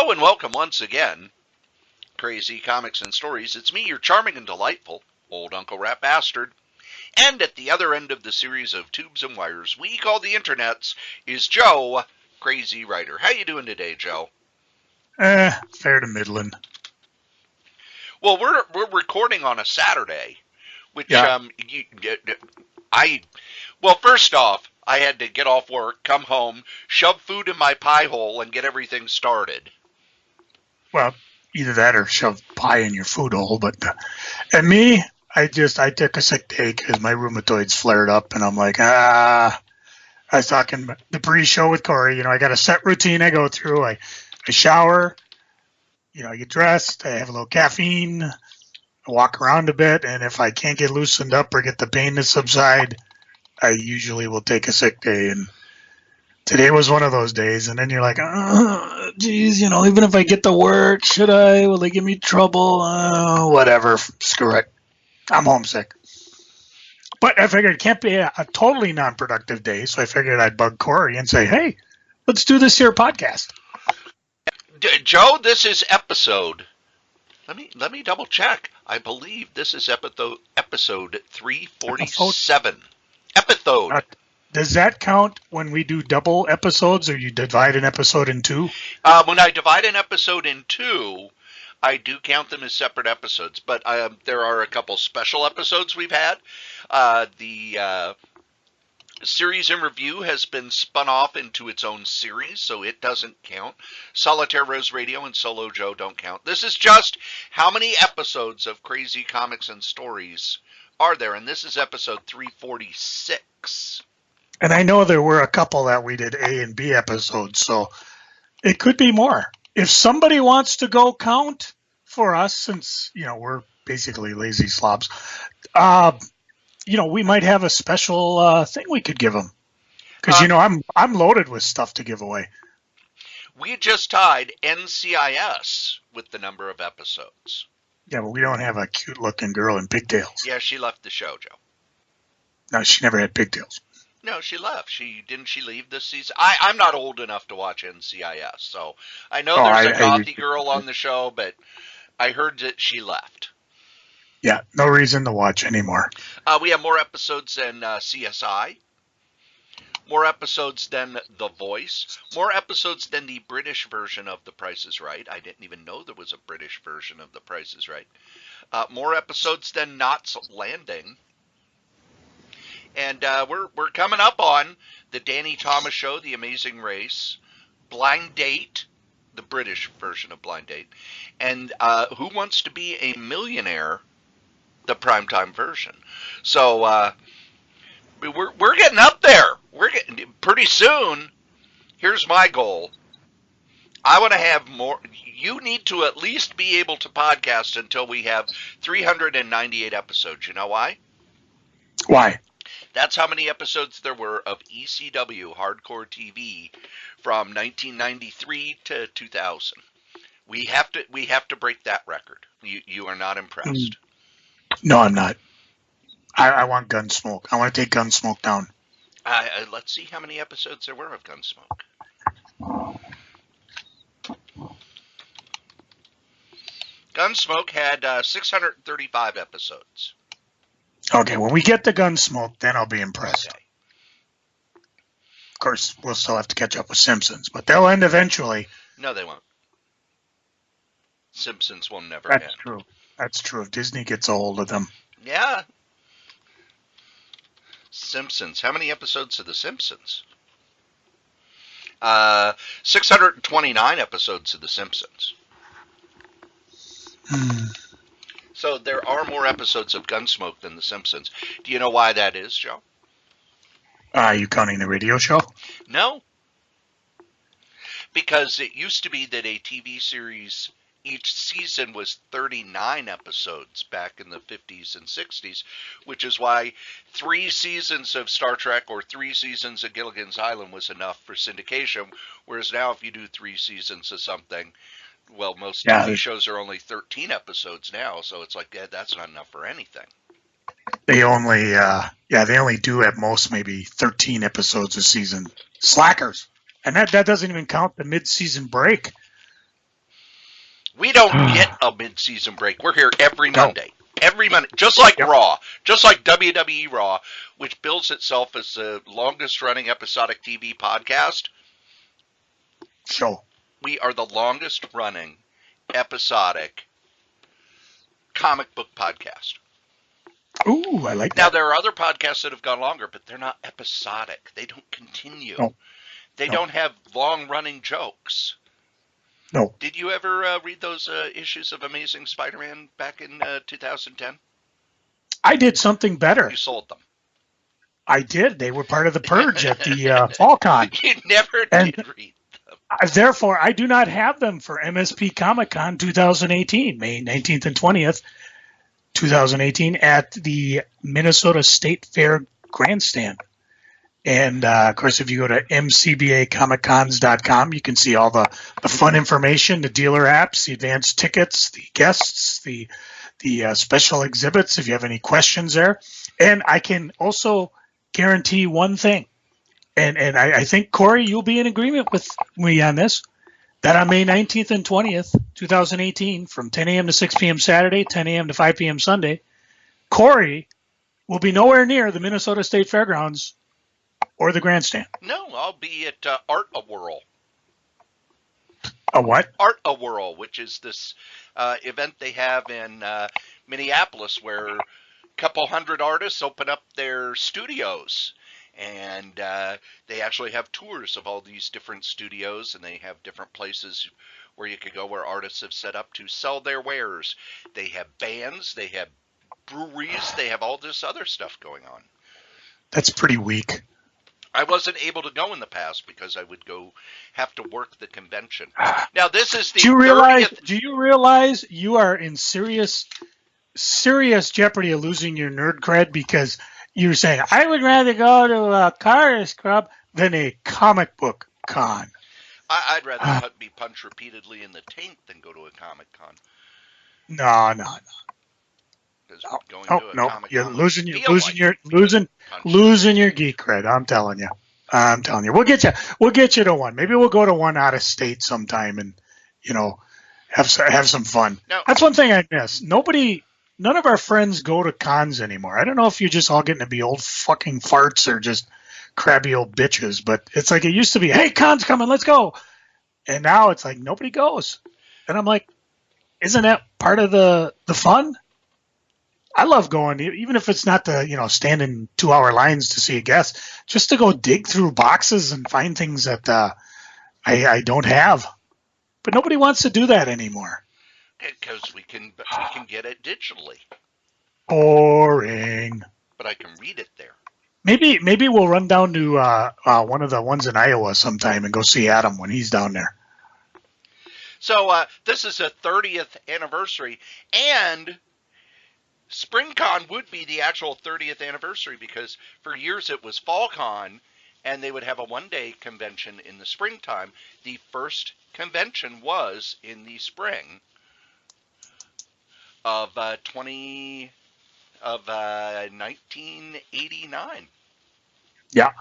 Hello and welcome once again, Crazy Comics and Stories. It's me, your charming and delightful old Uncle Rat Bastard. And at the other end of the series of tubes and wires we call the internets is Joe, Crazy Writer. How you doing today, Joe? Fair to middling. Well, we're recording on a Saturday, which first off, I had to get off work, come home, shove food in my pie hole, and get everything started. Well, either that or shove pie in your food hole. But and me, I took a sick day because my rheumatoids flared up, and I'm like, I was talking the pre-show with Cory. I got a set routine I go through. I shower, I get dressed, I have a little caffeine, I walk around a bit, and if I can't get loosened up or get the pain to subside, I usually will take a sick day. And today was one of those days. And then you're like, oh, geez, even if I get to work, should I? Will they give me trouble? Whatever. Screw it. I'm homesick. But I figured it can't be a totally non-productive day. So I figured I'd bug Cory and say, hey, let's do this here podcast. Joe, this is episode. Let me double check. I believe this is episode 347. Episode. Does that count when we do double episodes, or you divide an episode in two? When I divide an episode in two, I do count them as separate episodes. But there are a couple special episodes we've had. The series in review has been spun off into its own series, so it doesn't count. Solitaire Rose Radio and Solo Joe don't count. This is just how many episodes of Crazy Comics and Stories are there, and this is episode 346. And I know there were a couple that we did A and B episodes, so it could be more. If somebody wants to go count for us, since, we're basically lazy slobs, we might have a special thing we could give them. Because, I'm loaded with stuff to give away. We just tied NCIS with the number of episodes. Yeah, but we don't have a cute-looking girl in pigtails. Yeah, she left the show, Joe. No, she never had pigtails. No, she left. Didn't she leave this season? I'm not old enough to watch NCIS, so I know there's a gothy girl on the show, but I heard that she left. Yeah, no reason to watch anymore. We have more episodes than CSI. More episodes than The Voice. More episodes than the British version of The Price is Right. I didn't even know there was a British version of The Price is Right. More episodes than Knots Landing. And we're coming up on the Danny Thomas Show, The Amazing Race, Blind Date, the British version of Blind Date, and Who Wants to Be a Millionaire, the primetime version. So we're getting up there. We're getting pretty soon. Here's my goal. I want to have more. You need to at least be able to podcast until we have 398 episodes. You know why? Why? That's how many episodes there were of ECW Hardcore TV from 1993 to 2000. We have to break that record. You are not impressed? No, I'm not. I want Gunsmoke. I want to take Gunsmoke down. Let's see how many episodes there were of Gunsmoke. Gunsmoke had 635 episodes. Okay, when we get to Gunsmoke, then I'll be impressed. Okay. Of course, we'll still have to catch up with Simpsons, but they'll end eventually. No, they won't. Simpsons will never end. That's true. That's true. If Disney gets a hold of them. Yeah. Simpsons. How many episodes of The Simpsons? 629 episodes of The Simpsons. So there are more episodes of Gunsmoke than The Simpsons. Do you know why that is, Joe? Are you counting the radio show? No. Because it used to be that a TV series, each season was 39 episodes back in the 50s and 60s, which is why 3 seasons of Star Trek or 3 seasons of Gilligan's Island was enough for syndication, whereas now if you do 3 seasons of something, well, most TV shows are only 13 episodes now, so it's like, that's not enough for anything. They only do at most maybe 13 episodes a season. Slackers. And that doesn't even count the mid-season break. We don't get a mid-season break. We're here every No. Monday. Every Monday. Just like Yep. Raw. Just like WWE Raw, which bills itself as the longest-running episodic TV podcast. Show. We are the longest-running episodic comic book podcast. Ooh, I like Now, that. there are other podcasts that have gone longer, but they're not episodic. They don't continue. No. They No. don't have long-running jokes. No. Did you ever read those issues of Amazing Spider-Man back in 2010? I did something better. You sold them. I did. They were part of the purge at the Fall Con. You never And- did read them. Therefore, I do not have them for MSP Comic Con 2018, May 19th and 20th, 2018, at the Minnesota State Fair Grandstand. And, of course, if you go to mcbacomiccons.com, you can see all the fun information, the dealer apps, the advanced tickets, the guests, the special exhibits, if you have any questions there. And I can also guarantee one thing. And I think, Cory, you'll be in agreement with me on this, that on May 19th and 20th, 2018, from 10 a.m. to 6 p.m. Saturday, 10 a.m. to 5 p.m. Sunday, Cory will be nowhere near the Minnesota State Fairgrounds or the grandstand. No, I'll be at Art A Whirl. A what? Art A Whirl, which is this event they have in Minneapolis where a couple hundred artists open up their studios. And they actually have tours of all these different studios, and they have different places where you could go where artists have set up to sell their wares. They have bands, they have breweries, they have all this other stuff going on. That's pretty weak. I wasn't able to go in the past because I would have to work the convention. Now, this is the Do 30th. you realize you are in serious jeopardy of losing your nerd cred because you're saying, I would rather go to a Cars Club than a comic book con. I'd rather be punched repeatedly in the taint than go to a Comic Con. No. Because going to a No. Comic You're Con losing would your feel losing like your being losing punched. losing your geek cred. I'm telling you. We'll get you to one. Maybe we'll go to one out of state sometime and have some fun. No. That's one thing I miss. None of our friends go to cons anymore. I don't know if you're just all getting to be old fucking farts or just crabby old bitches, but it's like it used to be, hey, con's coming, let's go. And now it's like nobody goes. And I'm like, isn't that part of the fun? I love going, even if it's not to, stand in 2-hour lines to see a guest, just to go dig through boxes and find things that I don't have. But nobody wants to do that anymore. Because we can get it digitally, Boring. but I can read it there. Maybe we'll run down to one of the ones in Iowa sometime and go see Adam when he's down there. So this is a 30th anniversary, and SpringCon would be the actual 30th anniversary because for years it was FallCon, and they would have a one-day convention in the springtime. The first convention was in the spring of 1989. Yeah.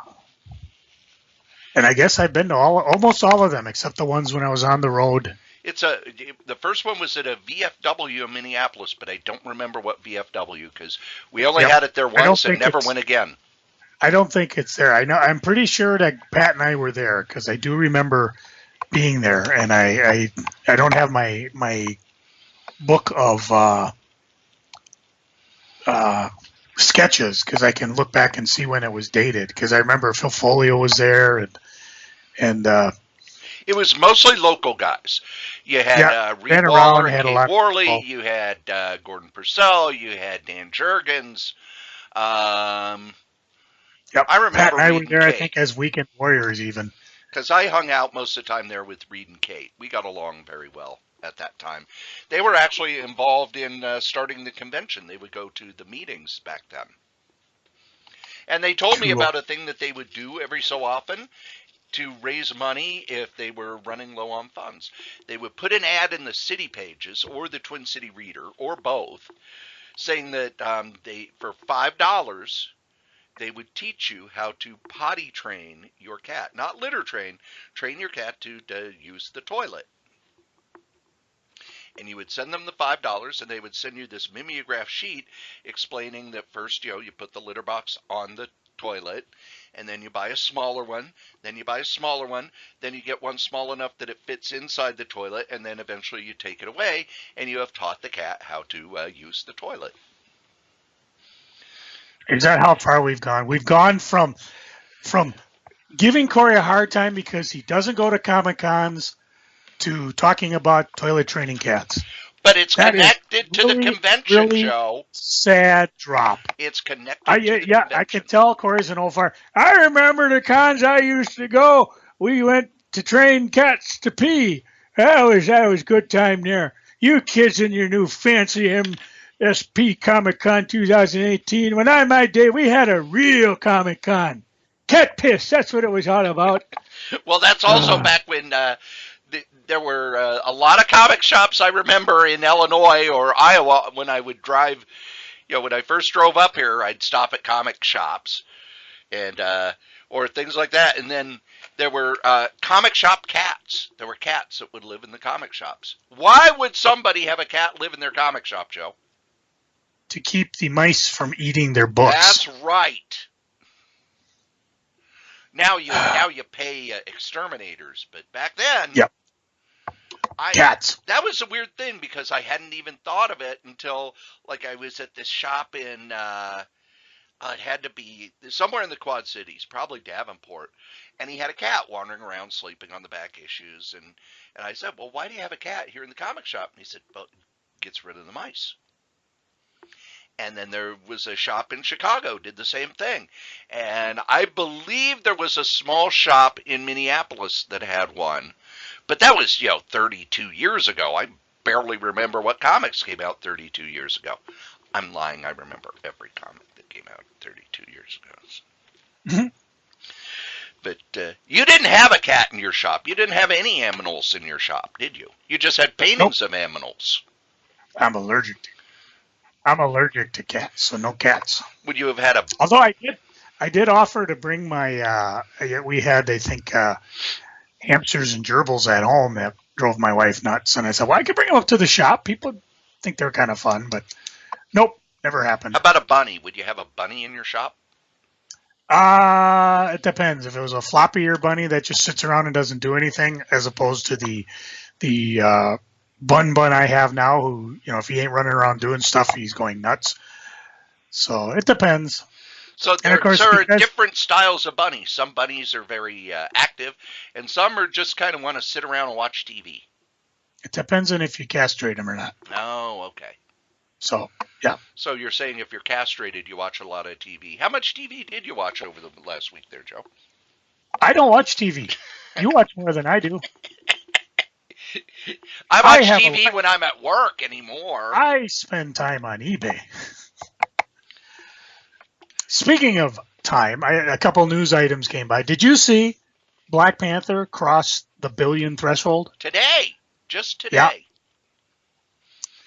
And I guess I've been to almost all of them except the ones when I was on the road. The first one was at a VFW in Minneapolis, but I don't remember what VFW because we only had it there once and never went again. I don't think it's there. I'm pretty sure that Pat and I were there because I do remember being there, and I don't have my book of sketches because I can look back and see when it was dated because I remember Phil Folio was there and it was mostly local guys. You had Reed Waller and Kate Worley, you had Gordon Purcell, you had Dan Jurgens. Yep. I remember Pat and I were Reed there, and I Kate. think, as Weekend Warriors even. Because I hung out most of the time there with Reed and Kate. We got along very well at that time. They were actually involved in starting the convention. They would go to the meetings back then. And they told me about a thing that they would do every so often to raise money if they were running low on funds. They would put an ad in the city pages or the Twin City Reader or both saying that for $5 they would teach you how to potty train your cat. Not litter train your cat to use the toilet. And you would send them the $5, and they would send you this mimeograph sheet explaining that first, you put the litter box on the toilet, and then you buy a smaller one, then you buy a smaller one, then you get one small enough that it fits inside the toilet, and then eventually you take it away, and you have taught the cat how to use the toilet. Is that how far we've gone? We've gone from giving Cory a hard time because he doesn't go to Comic-Cons to talking about toilet training cats. But it's connected to the convention, Joe. Sad drop. It's connected to the convention. I can tell Cory's an old fire. I remember the cons I used to go. We went to train cats to pee. That was good time there. You kids in your new fancy MSP Comic-Con 2018. When my day, we had a real Comic-Con. Cat piss, that's what it was all about. Well, that's also back when there were a lot of comic shops, I remember, in Illinois or Iowa. When I would drive, when I first drove up here, I'd stop at comic shops and or things like that. And then there were comic shop cats. There were cats that would live in the comic shops. Why would somebody have a cat live in their comic shop, Joe? To keep the mice from eating their books. That's right. Now you pay exterminators, but back then, yep. Cats. That was a weird thing because I hadn't even thought of it until I was at this shop in it had to be somewhere in the Quad Cities, probably Davenport, and he had a cat wandering around sleeping on the back issues, and I said, well, why do you have a cat here in the comic shop? And he said, well, it gets rid of the mice. And then there was a shop in Chicago, did the same thing. And I believe there was a small shop in Minneapolis that had one. But that was, 32 years ago. I barely remember what comics came out 32 years ago. I'm lying. I remember every comic that came out 32 years ago. Mm-hmm. But you didn't have a cat in your shop. You didn't have any aminals in your shop, did you? You just had paintings of aminals. I'm allergic to cats, so no cats. Would you have had a... Although I did offer to bring my, we had, I think, hamsters and gerbils at home that drove my wife nuts. And I said, well, I could bring them up to the shop. People think they're kind of fun, but nope, never happened. How about a bunny? Would you have a bunny in your shop? It depends. If it was a floppy-ear bunny that just sits around and doesn't do anything, as opposed to the bun I have now, who, if he ain't running around doing stuff, he's going nuts. So it depends. So there are different styles of bunnies. Some bunnies are very active, and some are just kind of want to sit around and watch TV. It depends on if you castrate them or not. Oh, okay. So, yeah. So you're saying if you're castrated, you watch a lot of TV. How much TV did you watch over the last week there, Joe? I don't watch TV. You watch more than I do. I watch TV when I'm at work anymore. I spend time on eBay. Speaking of time, a couple news items came by. Did you see Black Panther cross the billion threshold? Today. Just today.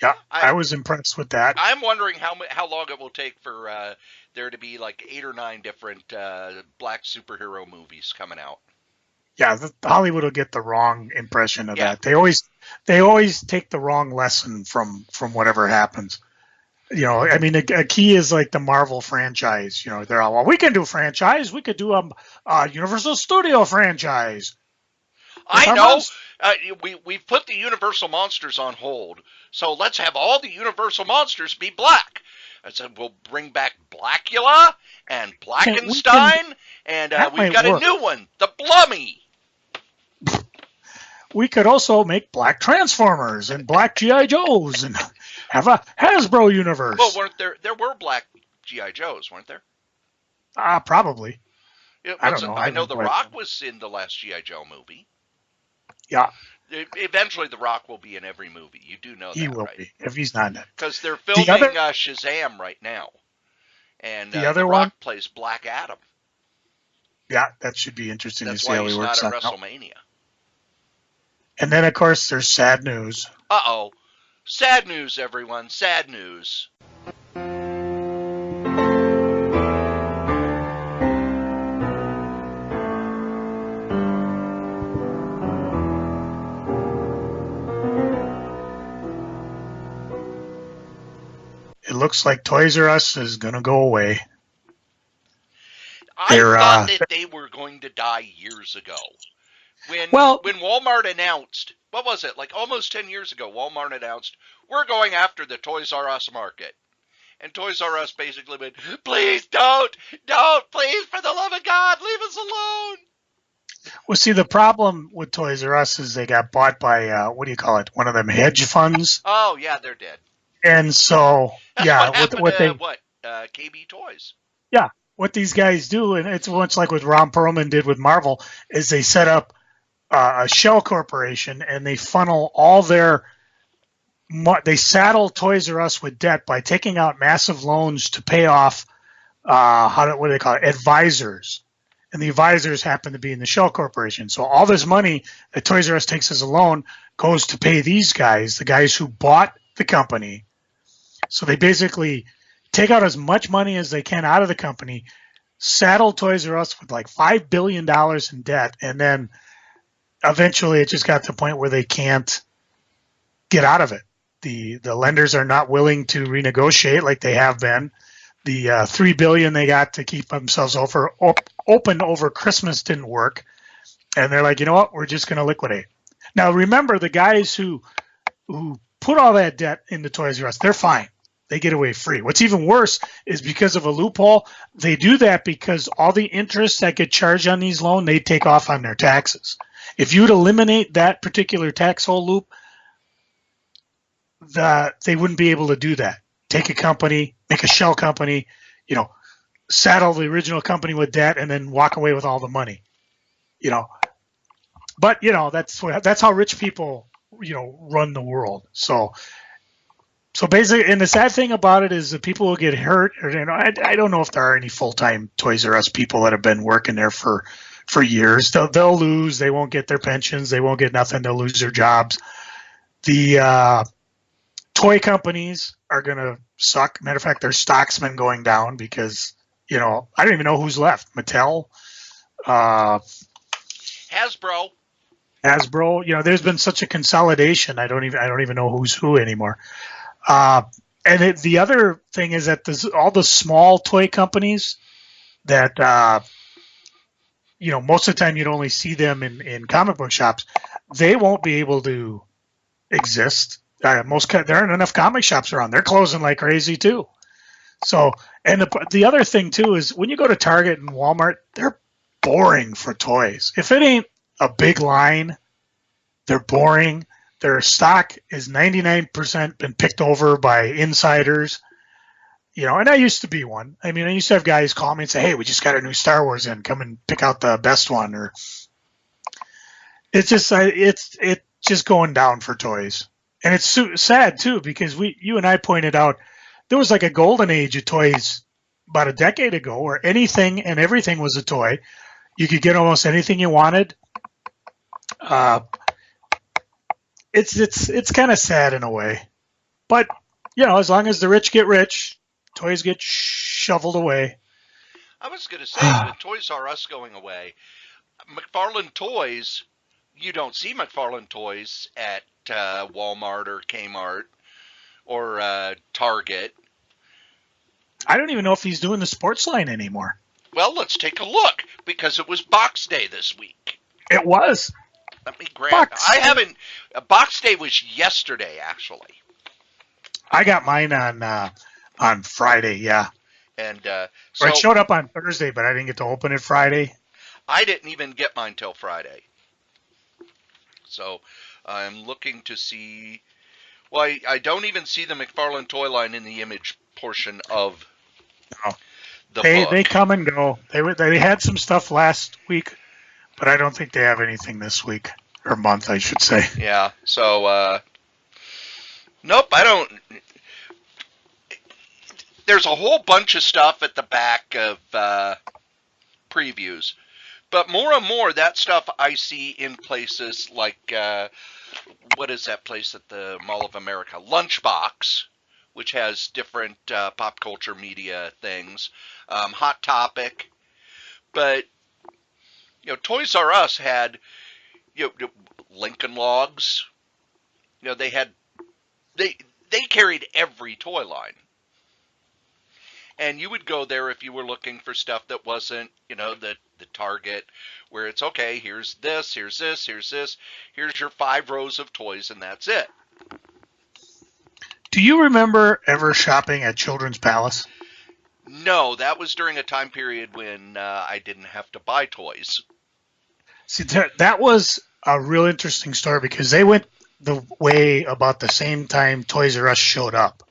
Yeah, I was impressed with that. I'm wondering how long it will take for there to be 8 or 9 different black superhero movies coming out. Yeah, Hollywood will get the wrong impression of that. They always take the wrong lesson from whatever happens. I mean, a key is like the Marvel franchise. They're all, well, we can do franchise. We could do a Universal Studio franchise. I know. We've put the Universal Monsters on hold, so let's have all the Universal Monsters be black. I said, we'll bring back Blackula and Blackenstein, and we've got a new one, the Blummy. We could also make black Transformers and black G.I. Joes and have a Hasbro universe. Well, weren't there were black G.I. Joes, weren't there? Probably. I don't know. I know The Rock was in the last G.I. Joe movie. Yeah. Eventually, The Rock will be in every movie. You do know that, he will right? Be, if he's not in it. Because they're filming Shazam right now. And The Rock plays Black Adam. Yeah, that should be interesting to see how he works out. That's why he's not at WrestleMania. And then, of course, there's sad news. Uh-oh. Sad news, everyone. Sad news. looks like Toys R Us is going to go away. I thought that they were going to die years ago. When Walmart announced, what was it, like almost 10 years ago, Walmart announced, we're going after the Toys R Us market. And Toys R Us basically went, please don't, please, for the love of God, leave us alone. Well, see, the problem with Toys R Us is they got bought by, what do you call it, one of them hedge funds. Oh, yeah, they're dead. And so, That's what happened to KB Toys. Yeah, what these guys do, and it's much like what Ron Perlman did with Marvel, is they set up a shell corporation and they funnel all they saddle Toys R Us with debt by taking out massive loans to pay off, what do they call it, advisors. And the advisors happen to be in the shell corporation. So all this money that Toys R Us takes as a loan goes to pay these guys, the guys who bought the company. So they basically take out as much money as they can out of the company, saddle Toys R Us with like $5 billion in debt, and then eventually it just got to the point where they can't get out of it. The lenders are not willing to renegotiate like they have been. The $3 billion they got to keep themselves open over Christmas didn't work, and they're like, you know what, we're just going to liquidate. Now remember, the guys who put all that debt into Toys R Us, they're fine. They get away free. What's even worse is because of a loophole, they do that because all the interest that get charged on these loans, they take off on their taxes. If you'd eliminate that particular tax hole loop, they wouldn't be able to do that. Take a company, make a shell company, saddle the original company with debt, and then walk away with all the money. But that's how rich people run the world. So basically, and the sad thing about it is that people will get hurt. I don't know if there are any full-time Toys R Us people that have been working there for years. They'll lose. They won't get their pensions. They won't get nothing. They'll lose their jobs. The toy companies are going to suck. Matter of fact, their stock's been going down because, I don't even know who's left. Mattel, Hasbro. There's been such a consolidation. I don't even know who's who anymore. And the other thing is that all the small toy companies that, most of the time you'd only see them in comic book shops, they won't be able to exist. There aren't enough comic shops around. They're closing like crazy too. So, and the other thing too is when you go to Target and Walmart, they're boring for toys. If it ain't a big line, they're boring. Their stock is 99% been picked over by insiders. And I used to be one. I mean, I used to have guys call me and say, hey, we just got a new Star Wars in. Come and pick out the best one. Or it's just going down for toys. And it's sad, too, because you and I pointed out there was like a golden age of toys about a decade ago where anything and everything was a toy. You could get almost anything you wanted. It's kind of sad in a way. But, as long as the rich get rich, toys get shoveled away. I was going to say, with Toys R Us going away, McFarlane Toys, you don't see McFarlane Toys at Walmart or Kmart or Target. I don't even know if he's doing the sports line anymore. Well, let's take a look, because it was Box Day this week. It was. Let me grab. Box Day was yesterday, actually. I got mine on Friday, yeah. And so it showed up on Thursday, but I didn't get to open it Friday. I didn't even get mine till Friday. So I'm looking to see. Well, I don't even see the McFarlane toy line in the image portion of the book. They come and go. They had some stuff last week, but I don't think they have anything this week or month, I should say. Yeah. So nope, I don't. There's a whole bunch of stuff at the back of previews, but more and more that stuff I see in places like what is that place at the Mall of America? Lunchbox, which has different pop culture media things. Hot Topic, but Toys R Us had Lincoln Logs. They carried every toy line. And you would go there if you were looking for stuff that wasn't, the Target, where it's okay, here's this, here's this, here's this, here's your 5 rows of toys, and that's it. Do you remember ever shopping at Children's Palace? No, that was during a time period when I didn't have to buy toys. See, that was a real interesting story because they went the way about the same time Toys R Us showed up.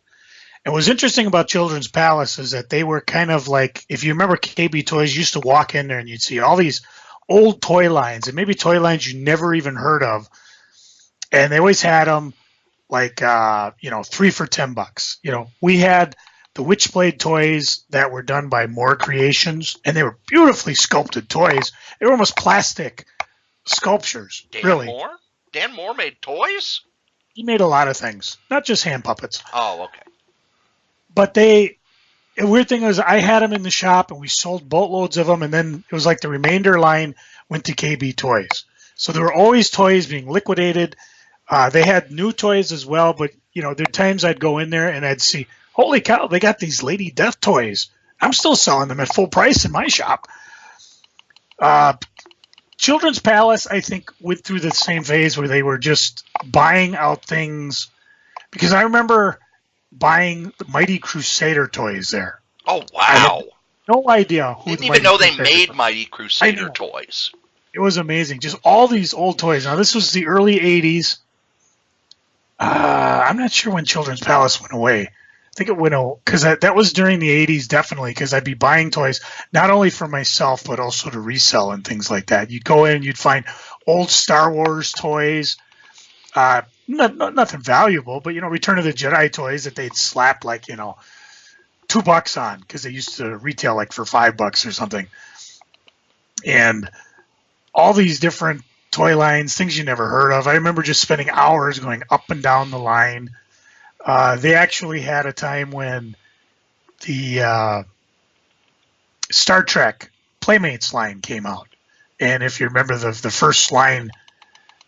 And what's interesting about Children's Palace is that they were kind of like, if you remember KB Toys, you used to walk in there and you'd see all these old toy lines and maybe toy lines you never even heard of. And they always had them like, 3 for $10. We had the Witchblade toys that were done by Moore Creations, and they were beautifully sculpted toys. They were almost plastic sculptures, really. Dan Moore made toys? He made a lot of things, not just hand puppets. Oh, okay. But the weird thing is I had them in the shop, and we sold boatloads of them, and then it was like the remainder line went to KB Toys. So there were always toys being liquidated. They had new toys as well, but, there are times I'd go in there and I'd see, holy cow, they got these Lady Death toys. I'm still selling them at full price in my shop. Children's Palace, I think, went through the same phase where they were just buying out things. Because I remember buying the Mighty Crusader toys there. Oh, wow. No idea who didn't even know they made Mighty Crusader toys. It was amazing. Just all these old toys. Now, this was the early 80s. I'm not sure when Children's Palace went away. I think it went away because that was during the 80s, definitely, because I'd be buying toys not only for myself but also to resell and things like that. You'd go in and you'd find old Star Wars toys, nothing valuable, but Return of the Jedi toys that they'd slap like $2 on because they used to retail like for $5 or something, and all these different toy lines, things you never heard of. I remember just spending hours going up and down the line. They actually had a time when the Star Trek Playmates line came out. And if you remember, the first line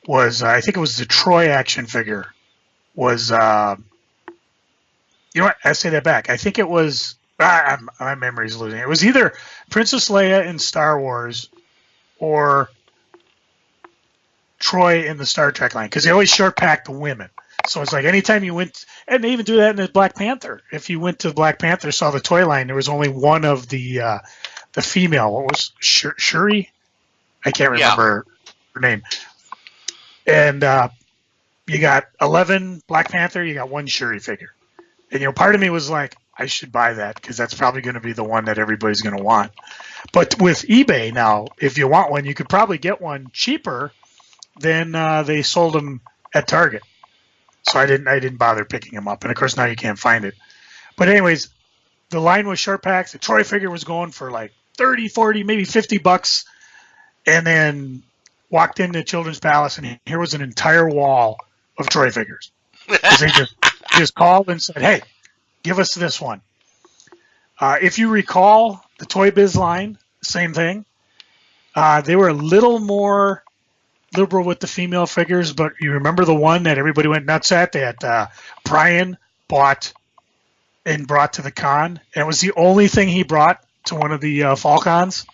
was, I think it was the Troy action figure, was, I say that back. I think it was, my memory's losing. It was either Princess Leia in Star Wars or Troy in the Star Trek line, because they always short pack the women. So it's like anytime you went, and they even do that in the Black Panther. If you went to Black Panther, saw the toy line, there was only one of the female. What was Shuri? I can't remember her name. And you got 11 Black Panther, you got one Shuri figure. And part of me was like, I should buy that because that's probably going to be the one that everybody's going to want. But with eBay now, if you want one, you could probably get one cheaper than they sold them at Target. So I didn't bother picking them up. And of course now you can't find it. But anyways, the line was short packs. The Troy figure was going for like 30, 40, maybe $50. And then walked into Children's Palace and here was an entire wall of Troy figures. They just called and said, hey, give us this one. If you recall the Toy Biz line, same thing. They were a little more liberal with the female figures, but you remember the one that everybody went nuts at that Brian bought and brought to the con, and it was the only thing he brought to one of the fall cons.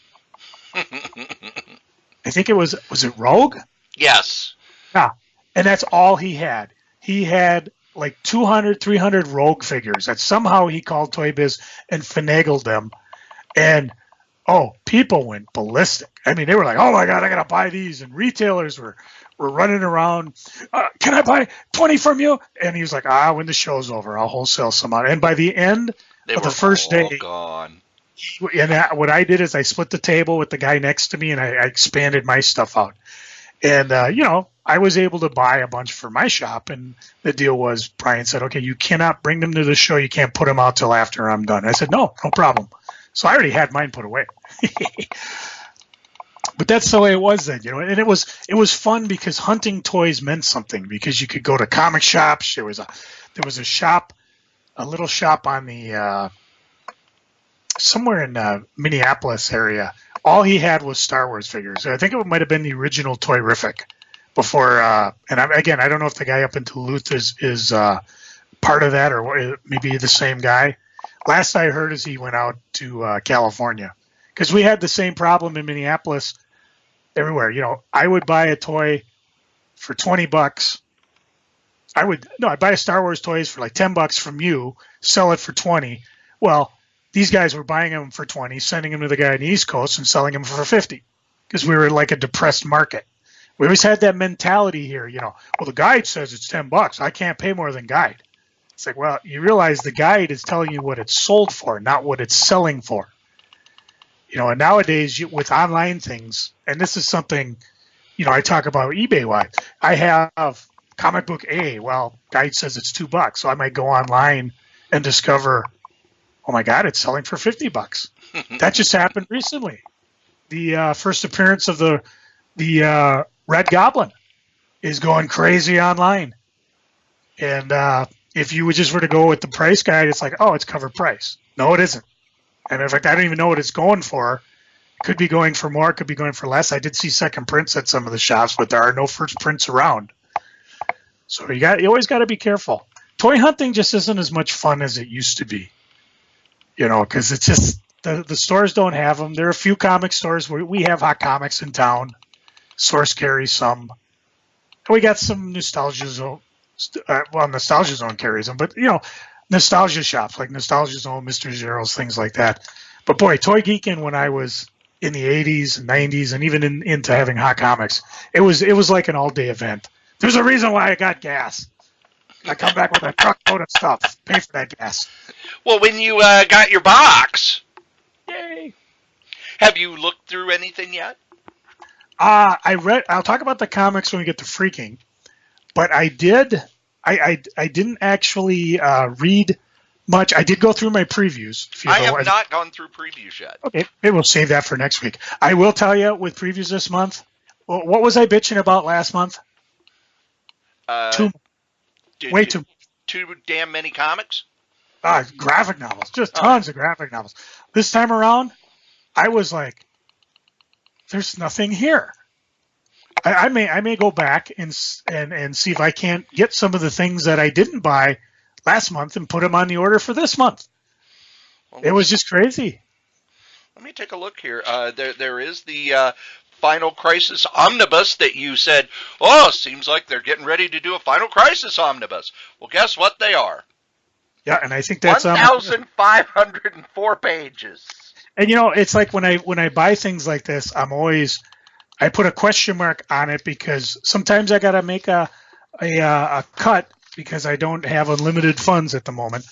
I think it was it Rogue? Yes. Yeah, and that's all he had. He had like 200, 300 Rogue figures that somehow he called Toy Biz and finagled them, and people went ballistic. I mean, they were like, oh my God, I got to buy these. And retailers were running around. Can I buy 20 from you? And he was like, when the show's over, I'll wholesale some out. And by the end of the first day, gone. And what I did is I split the table with the guy next to me and I expanded my stuff out. And, I was able to buy a bunch for my shop. And the deal was, Brian said, okay, you cannot bring them to the show. You can't put them out till after I'm done. I said, no problem. So I already had mine put away. But that's the way it was then, and it was fun because hunting toys meant something because you could go to comic shops. There was a shop, a little shop on the somewhere in Minneapolis area. All he had was Star Wars figures. I think it might have been the original Toyrific before. And I don't know if the guy up in Duluth is part of that or maybe the same guy. Last I heard is he went out to California, because we had the same problem in Minneapolis. Everywhere, I would buy a toy for $20. I'd buy a Star Wars toys for like $10 from you, sell it for 20. Well, these guys were buying them for 20, sending them to the guy on the East Coast and selling them for 50, because we were like a depressed market. We always had that mentality here, well, the guide says it's $10. I can't pay more than guide. It's like, well, you realize the guide is telling you what it's sold for, not what it's selling for. And nowadays with online things, and this is something, I talk about eBay-wise. I have comic book A. Well, guide says it's $2, so I might go online and discover, oh my God, it's selling for $50. That just happened recently. The first appearance of the Red Goblin is going crazy online, and if you just were to go with the price guide, it's like, oh, it's cover price. No, it isn't. And in fact, I don't even know what it's going for. It could be going for more, could be going for less. I did see second prints at some of the shops, but there are no first prints around. So you always got to be careful. Toy hunting just isn't as much fun as it used to be. Because it's just the stores don't have them. There are a few comic stores where we have Hot Comics in town. Source carries some. And we got some Nostalgia Zone. Nostalgia Zone carries them, but nostalgia shops like Nostalgia Zone, Mr. Zero's, things like that. But boy, toy geeking when I was in the 80s and 90s and even into having Hot Comics, it was like an all-day event. There's a reason why I got gas. I come back with a truckload of stuff, pay for that gas. Well, when you got your box, yay! Have you looked through anything yet? I'll talk about the comics when we get to freaking, but I didn't actually read much. I did go through my previews. I have not gone through previews yet. Okay, maybe we'll save that for next week. I will tell you with previews this month, what was I bitching about last month? Way too damn many comics? Graphic novels, just tons of graphic novels. This time around, I was like, there's nothing here. I may go back and see if I can't get some of the things that I didn't buy last month and put them on the order for this month. Well, it was just crazy. Let me take a look here. There is the Final Crisis Omnibus that you said, seems like they're getting ready to do a Final Crisis Omnibus. Well, guess what they are? Yeah, and I think that's 1,504 pages. And it's like when I buy things like this, I put a question mark on it because sometimes I got to make a cut because I don't have unlimited funds at the moment.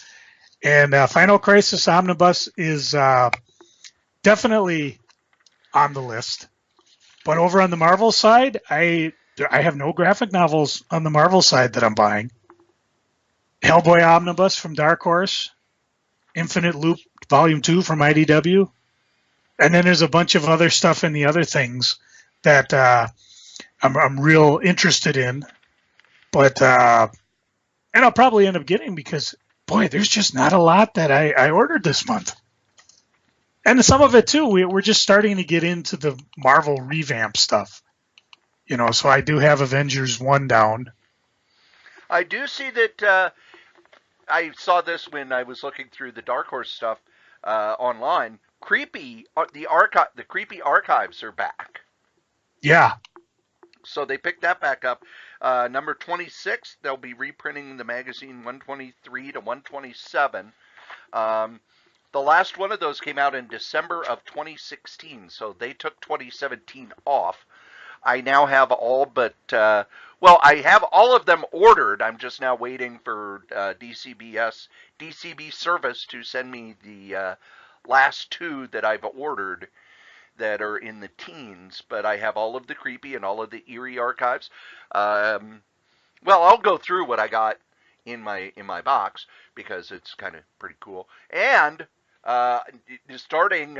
And Final Crisis Omnibus is definitely on the list. But over on the Marvel side, I have no graphic novels on the Marvel side that I'm buying. Hellboy Omnibus from Dark Horse, Infinite Loop Volume 2 from IDW, and then there's a bunch of other stuff in the other things that I'm real interested in, but and I'll probably end up getting because, boy, there's just not a lot that I ordered this month. And some of it, too, we're just starting to get into the Marvel revamp stuff. So I do have Avengers 1 down. I do see that I saw this when I was looking through the Dark Horse stuff online. The Creepy Archives are back. Yeah. So they picked that back up. Number 26, they'll be reprinting the magazine 123 to 127. The last one of those came out in December of 2016, so they took 2017 off. I now have all but, I have all of them ordered. I'm just now waiting for DCB service to send me the last two that I've ordered that are in the teens, but I have all of the creepy and all of the eerie archives. I'll go through what I got in my box because it's kind of pretty cool. And starting,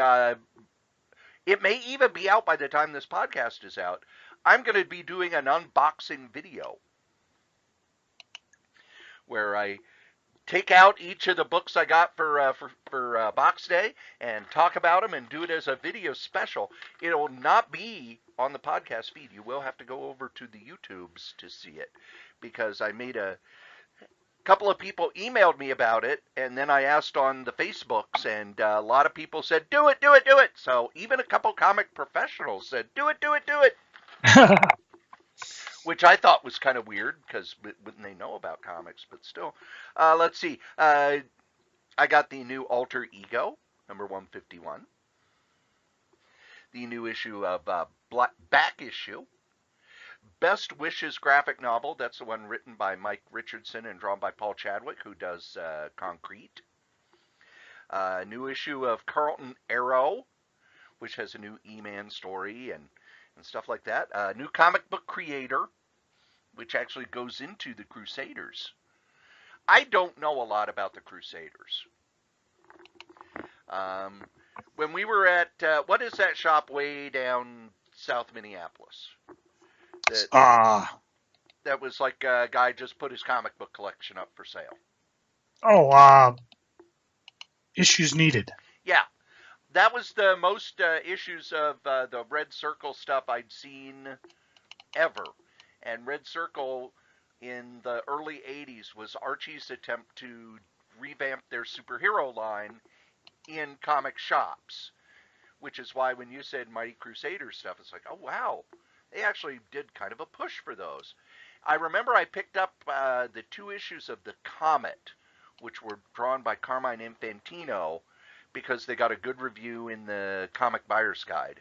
it may even be out by the time this podcast is out. I'm going to be doing an unboxing video where I take out each of the books I got for Box Day and talk about them and do it as a video special. It'll not be on the podcast feed. You will have to go over to the YouTubes to see it because I made couple of people emailed me about it, and then I asked on the Facebooks, and a lot of people said, do it, do it, do it. So even a couple comic professionals said, do it, do it, do it. Which I thought was kind of weird, because wouldn't they know about comics? But still. Let's see. I got the new Alter Ego, number 151. The new issue of Back Issue. Best Wishes graphic novel. That's the one written by Mike Richardson and drawn by Paul Chadwick, who does Concrete. New issue of Carlton Arrow, which has a new E-Man story and stuff like that. New comic book creator, which actually goes into the Crusaders. I don't know a lot about the Crusaders. When we were at, what is that shop way down South Minneapolis? That was like a guy just put his comic book collection up for sale. Issues Needed. Yeah. That was the most issues of the Red Circle stuff I'd seen ever. And Red Circle in the early 80s was Archie's attempt to revamp their superhero line in comic shops. Which is why when you said Mighty Crusaders stuff, it's like, oh wow. They actually did kind of a push for those. I remember I picked up the 2 issues of The Comet, which were drawn by Carmine Infantino, because they got a good review in the Comic Buyer's Guide.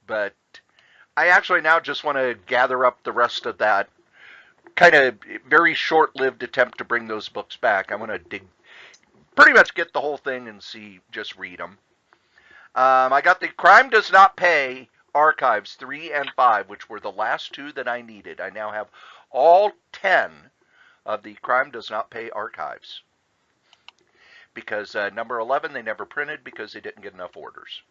But I actually now just want to gather up the rest of that kind of very short-lived attempt to bring those books back. I want to pretty much get the whole thing and just read them. I got the Crime Does Not Pay Archives 3 and 5, which were the last 2 that I needed. I now have all 10 of the Crime Does Not Pay Archives. Because number 11 they never printed because they didn't get enough orders.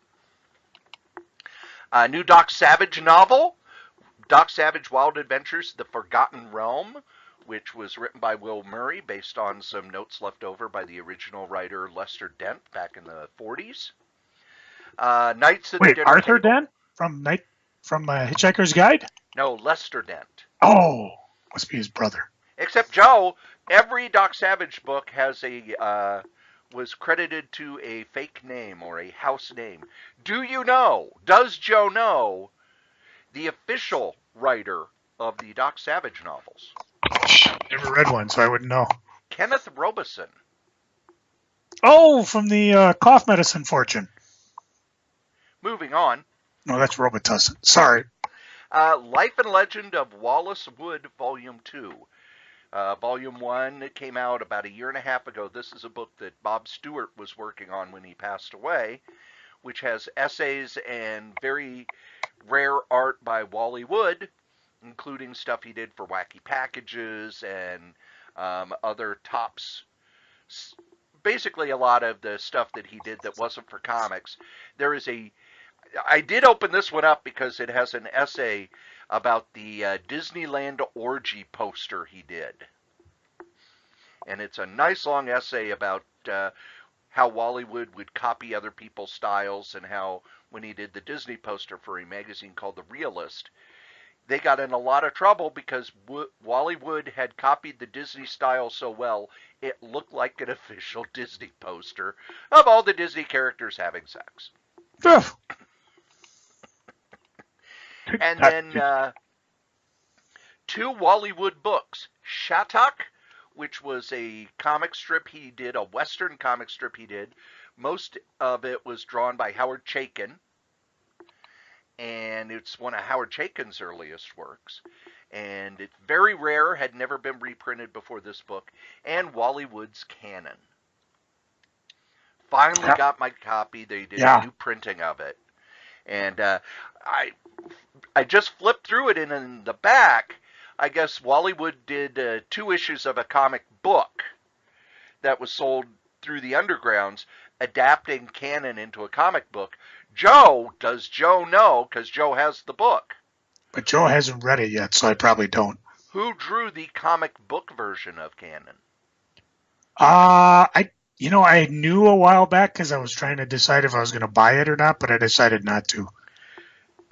New Doc Savage novel, Doc Savage Wild Adventures, The Forgotten Realm, which was written by Will Murray based on some notes left over by the original writer Lester Dent back in the 40s. Knights of the Dinner Arthur Table. Dent from Hitchhiker's Guide? No, Lester Dent. Oh, must be his brother. Except Joe, every Doc Savage book has was credited to a fake name or a house name. Does Joe know the official writer of the Doc Savage novels? Never read one, so I wouldn't know. Kenneth Robeson. Oh, from the cough medicine fortune. Moving on. No, that's Robitussin. Sorry. Life and Legend of Wallace Wood, Volume 2. Volume 1 came out about a year and a half ago. This is a book that Bob Stewart was working on when he passed away, which has essays and very rare art by Wally Wood, including stuff he did for Wacky Packages and other tops. Basically a lot of the stuff that he did that wasn't for comics. I did open this one up because it has an essay about the Disneyland orgy poster he did. And it's a nice long essay about how Wally Wood would copy other people's styles, and how when he did the Disney poster for a magazine called The Realist, they got in a lot of trouble because Wally Wood had copied the Disney style so well, it looked like an official Disney poster of all the Disney characters having sex. And then 2 Wally Wood books. Shattuck, which was a comic strip he did, a Western comic strip he did. Most of it was drawn by Howard Chaykin. And it's one of Howard Chaykin's earliest works. And it's very rare, had never been reprinted before this book. And Wally Wood's Canon. Finally got my copy. They did a new printing of it. And I just flipped through it, and in the back, I guess Wally Wood did 2 issues of a comic book that was sold through the undergrounds, adapting canon into a comic book. Does Joe know? Because Joe has the book. But Joe hasn't read it yet, so I probably don't. Who drew the comic book version of canon? I knew a while back because I was trying to decide if I was going to buy it or not, but I decided not to.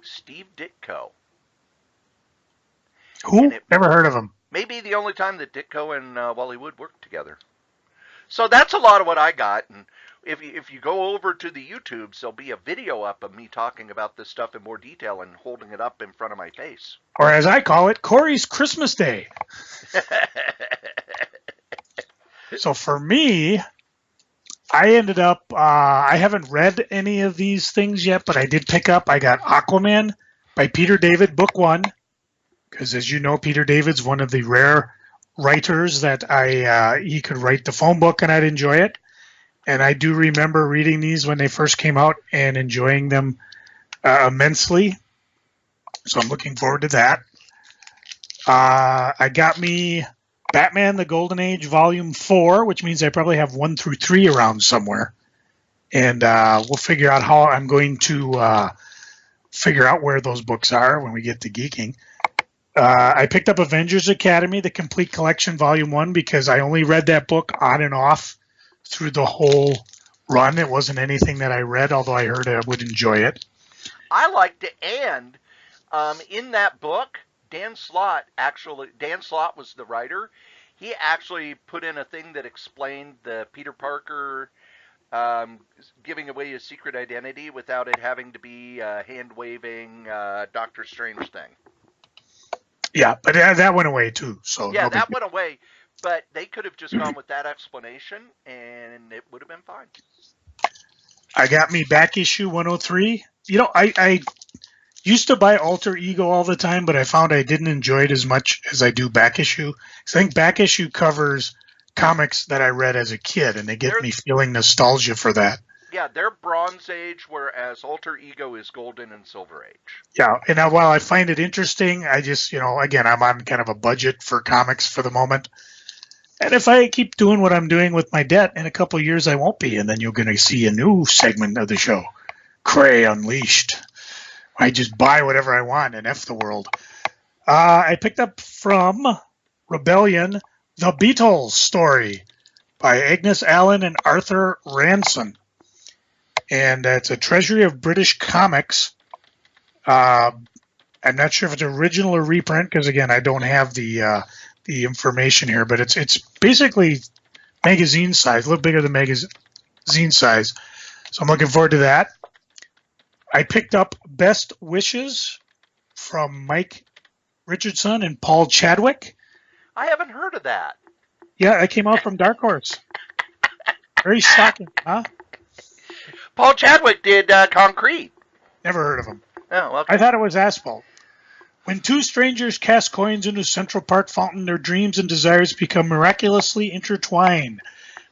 Steve Ditko. Who? Never heard of him. Maybe the only time that Ditko and Wally Wood worked together. So that's a lot of what I got. And if you go over to the YouTubes, there'll be a video up of me talking about this stuff in more detail and holding it up in front of my face. Or as I call it, Cory's Christmas Day. So for me, I ended up, I haven't read any of these things yet, but I did pick up, I got Aquaman by Peter David, book 1. Because as you know, Peter David's one of the rare writers that he could write the phone book and I'd enjoy it. And I do remember reading these when they first came out and enjoying them immensely. So I'm looking forward to that. I got me Batman, the Golden Age, Volume 4, which means I probably have 1 through 3 around somewhere. And we'll figure out how I'm going to figure out where those books are when we get to geeking. I picked up Avengers Academy, the complete collection, Volume 1, because I only read that book on and off through the whole run. It wasn't anything that I read, although I heard I would enjoy it. I liked it, and in that book, Dan Slott was the writer. He actually put in a thing that explained the Peter Parker giving away his secret identity without it having to be a hand-waving Doctor Strange thing. Yeah, but that went away too. So yeah, that went away, but they could have just gone with that explanation, and it would have been fine. I got me back issue 103. You know, I used to buy Alter Ego all the time, but I found I didn't enjoy it as much as I do back issue. I think back issue covers comics that I read as a kid, and they get me feeling nostalgia for that. Yeah, they're Bronze Age, whereas Alter Ego is Golden and Silver Age. Yeah, and while I find it interesting, I just, again, I'm on kind of a budget for comics for the moment. And if I keep doing what I'm doing with my debt, in a couple of years I won't be, and then you're going to see a new segment of the show, Kray Unleashed. I just buy whatever I want and F the world. I picked up from Rebellion, The Beatles Story by Agnes Allen and Arthur Ranson. And it's a treasury of British comics. I'm not sure if it's original or reprint because, again, I don't have the information here. But it's basically magazine size, a little bigger than magazine size. So I'm looking forward to that. I picked up Best Wishes from Mike Richardson and Paul Chadwick. I haven't heard of that. Yeah, it came out from Dark Horse. Very shocking, huh? Paul Chadwick did Concrete. Never heard of him. Oh, okay. I thought it was Asphalt. When two strangers cast coins into Central Park fountain, their dreams and desires become miraculously intertwined.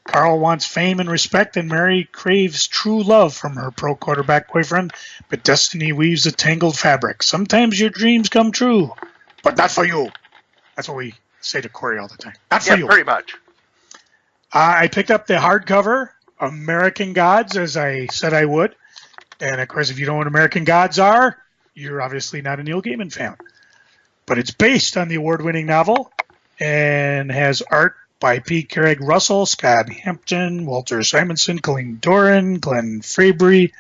Carl wants fame and respect, and Mary craves true love from her pro-quarterback boyfriend, but destiny weaves a tangled fabric. Sometimes your dreams come true, but not for you. That's what we say to Cory all the time. Not for you. Pretty much. I picked up the hardcover, American Gods, as I said I would. And, of course, if you don't know what American Gods are, you're obviously not a Neil Gaiman fan. But it's based on the award-winning novel and has art by P. Craig Russell, Scott Hampton, Walter Simonson, Colleen Doran, Glenn Fabry.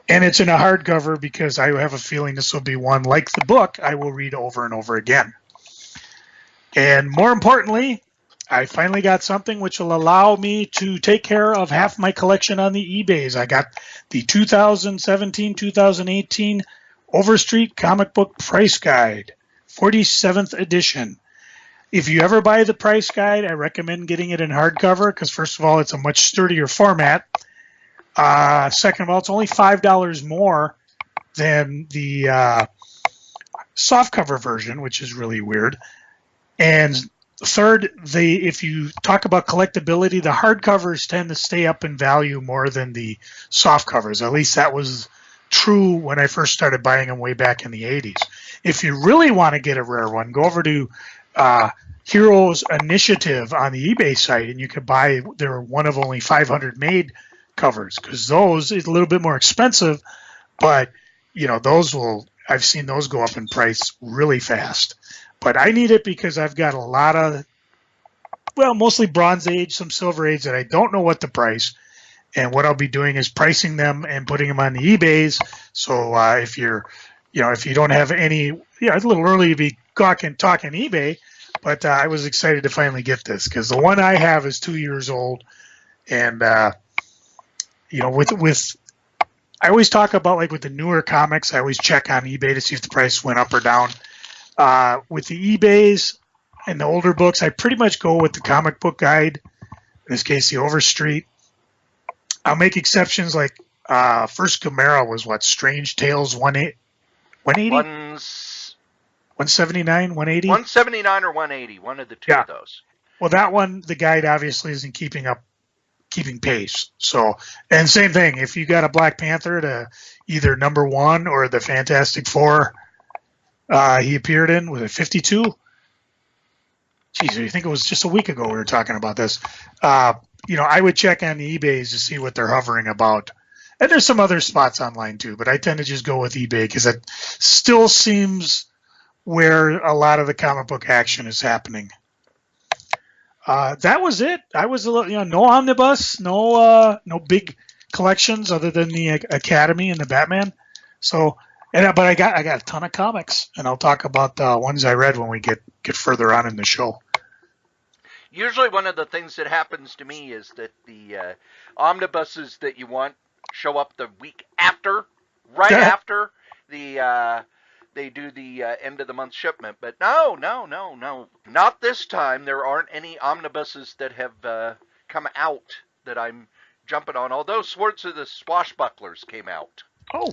And it's in a hardcover because I have a feeling this will be one, like the book, I will read over and over again. And more importantly, I finally got something which will allow me to take care of half my collection on the eBays. I got the 2017-2018 Overstreet Comic Book Price Guide, 47th edition. If you ever buy the price guide, I recommend getting it in hardcover because, first of all, it's a much sturdier format. Second of all, it's only $5 more than the softcover version, which is really weird. And third, if you talk about collectability, the hardcovers tend to stay up in value more than the soft covers. At least that was true when I first started buying them way back in the 80s. If you really want to get a rare one, go over to Heroes Initiative on the eBay site, and you can buy they're one of only 500 made covers because those is a little bit more expensive, but I've seen those go up in price really fast. But I need it because I've got a lot of, mostly Bronze Age, some Silver Age that I don't know what the price. And what I'll be doing is pricing them and putting them on the eBays. So if you don't have any, it's a little early to be talking eBay, But I was excited to finally get this because the one I have is 2 years old, and with I always talk about like with the newer comics, I always check on eBay to see if the price went up or down. With the eBays and the older books, I pretty much go with the comic book guide. In this case, the Overstreet. I'll make exceptions like First Gamera was what? Strange Tales 180? 179, 180? 179 or 180, one of the two of those. Well, that one, the guide obviously isn't keeping pace. So, and same thing, if you got a Black Panther to either #1 or the Fantastic Four he appeared in, was it 52? Geez, I think it was just a week ago we were talking about this. I would check on the eBays to see what they're hovering about. And there's some other spots online too, but I tend to just go with eBay because it still seems where a lot of the comic book action is happening. That was it. I was a little, no omnibus, no big collections other than the Academy and the Batman. So, but I got a ton of comics, and I'll talk about the ones I read when we get further on in the show. Usually, one of the things that happens to me is that the omnibuses that you want show up the week after, after they do the end of the month shipment. But no, not this time. There aren't any omnibuses that have come out that I'm jumping on. Although Swords of the Swashbucklers came out. Oh,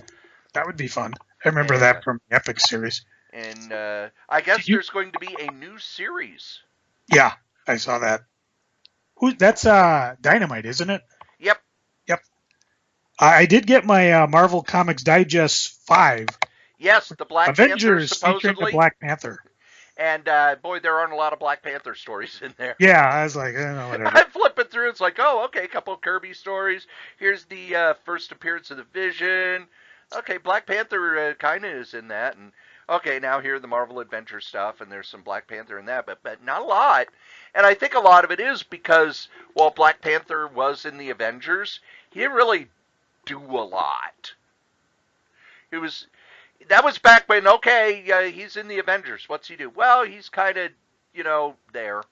that would be fun. I remember that from the Epic series. And I guess there's going to be a new series. Yeah, I saw that. That's Dynamite, isn't it? Yep. I did get my Marvel Comics Digest 5. Yes, the Black Avengers Panther, featuring the Black Panther. And boy, there aren't a lot of Black Panther stories in there. Yeah, I was like, whatever. I'm flipping through. It's like, oh, okay, a couple of Kirby stories. Here's the first appearance of the Vision. Okay, Black Panther kind of is in that, and okay, now here are the Marvel Adventure stuff, and there's some Black Panther in that, but not a lot. And I think a lot of it is because while Black Panther was in the Avengers, he didn't really do a lot. That was back when, okay, he's in the Avengers. What's he do? Well, he's kind of, there.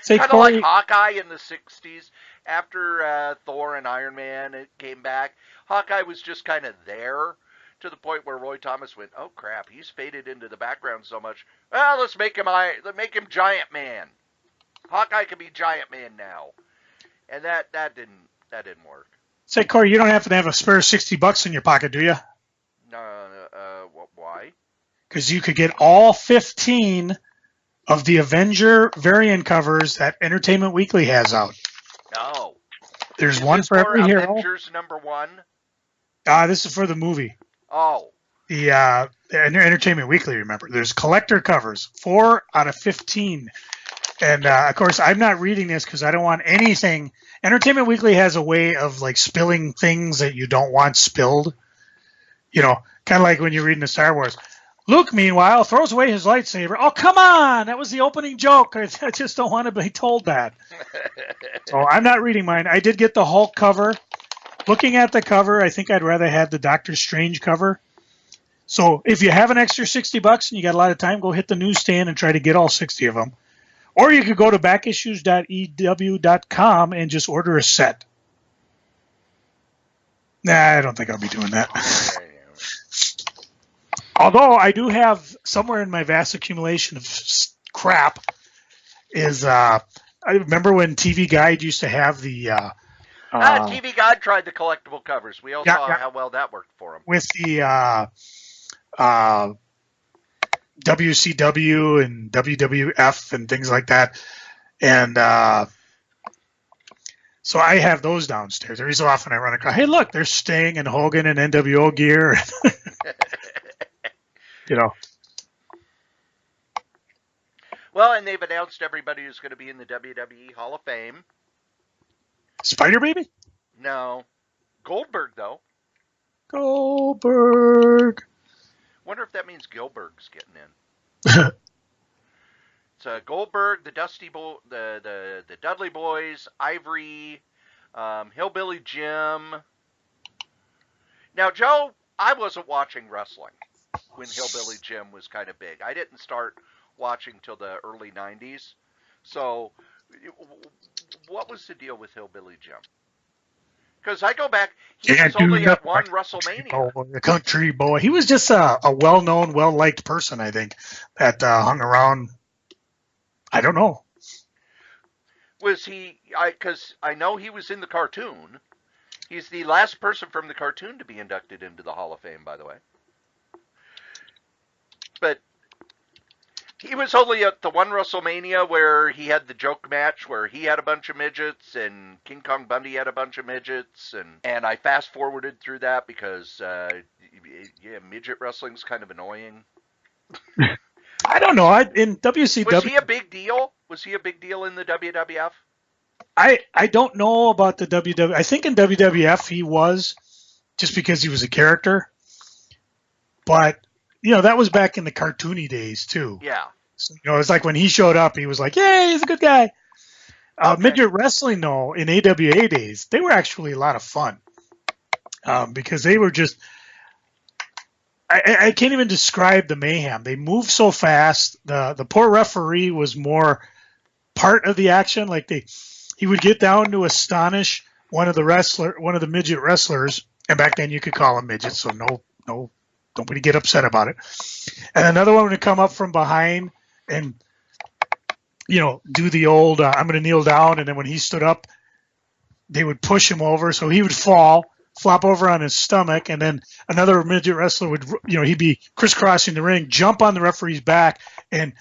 Kind of like Hawkeye in the 60s. After Thor and Iron Man came back, Hawkeye was just kind of there to the point where Roy Thomas went, oh crap, he's faded into the background so much. Well, let's make him Giant Man. Hawkeye can be Giant Man now. And that didn't work. Say, Cory, you don't have to have a spare $60 in your pocket, do you? Why? Because you could get all 15 of the Avenger variant covers that Entertainment Weekly has out. No. There's one for every hero. Avengers #1? This is for the movie. Oh. The Entertainment Weekly, remember. There's collector covers, 4 out of 15. And, of course, I'm not reading this because I don't want anything. Entertainment Weekly has a way of, like, spilling things that you don't want spilled. Kind of like when you're reading the Star Wars. Luke, meanwhile, throws away his lightsaber. Oh, come on! That was the opening joke. I just don't want to be told that. So I'm not reading mine. I did get the Hulk cover. Looking at the cover, I think I'd rather have the Doctor Strange cover. So if you have an extra $60 and you got a lot of time, go hit the newsstand and try to get all 60 of them. Or you could go to backissues.ew.com and just order a set. Nah, I don't think I'll be doing that. Although I do have somewhere in my vast accumulation of crap is I remember when TV Guide used to have the TV Guide tried the collectible covers. We all saw how well that worked for them. With the WCW and WWF and things like that. And so I have those downstairs. Every so often I run across, hey, look, there's Sting and Hogan and NWO gear. Well, and they've announced everybody who's going to be in the WWE Hall of Fame. Spider Baby? No. Goldberg, though. Goldberg. Wonder if that means Gilberg's getting in. It's Goldberg, the the Dudley Boys, Ivory, Hillbilly Jim. Now, Joe, I wasn't watching wrestling. when Hillbilly Jim was kind of big. I didn't start watching till the early 90s. So, what was the deal with Hillbilly Jim? Because I go back, he Can't was do only at nothing one like country WrestleMania. boy. A country boy. He was just a well-known, well-liked person, I think, that hung around. I don't know. Was he? Because I know he was in the cartoon. He's the last person from the cartoon to be inducted into the Hall of Fame, by the way. But he was only at the one WrestleMania where he had the joke match where he had a bunch of midgets and King Kong Bundy had a bunch of midgets, and I fast forwarded through that because yeah, midget wrestling's kind of annoying. I don't know. In WCW, Was he a big deal? Was he a big deal in the WWF? I don't know about the WWF. I think in WWF he was, just because he was a character. But that was back in the cartoony days too. Yeah. So, it's like when he showed up, he was like, "Yay, he's a good guy." Okay. Midget wrestling, though, in AWA days, they were actually a lot of fun because they were just. I can't even describe the mayhem. They moved so fast. The poor referee was more part of the action. Like he would get down to astonish one of the midget wrestlers, and back then you could call them midgets, so no, nobody get upset about it. And another one would come up from behind and do the old I'm going to kneel down, and then when he stood up, they would push him over, so he would flop over on his stomach, and then another midget wrestler would, he'd be crisscrossing the ring, jump on the referee's back, and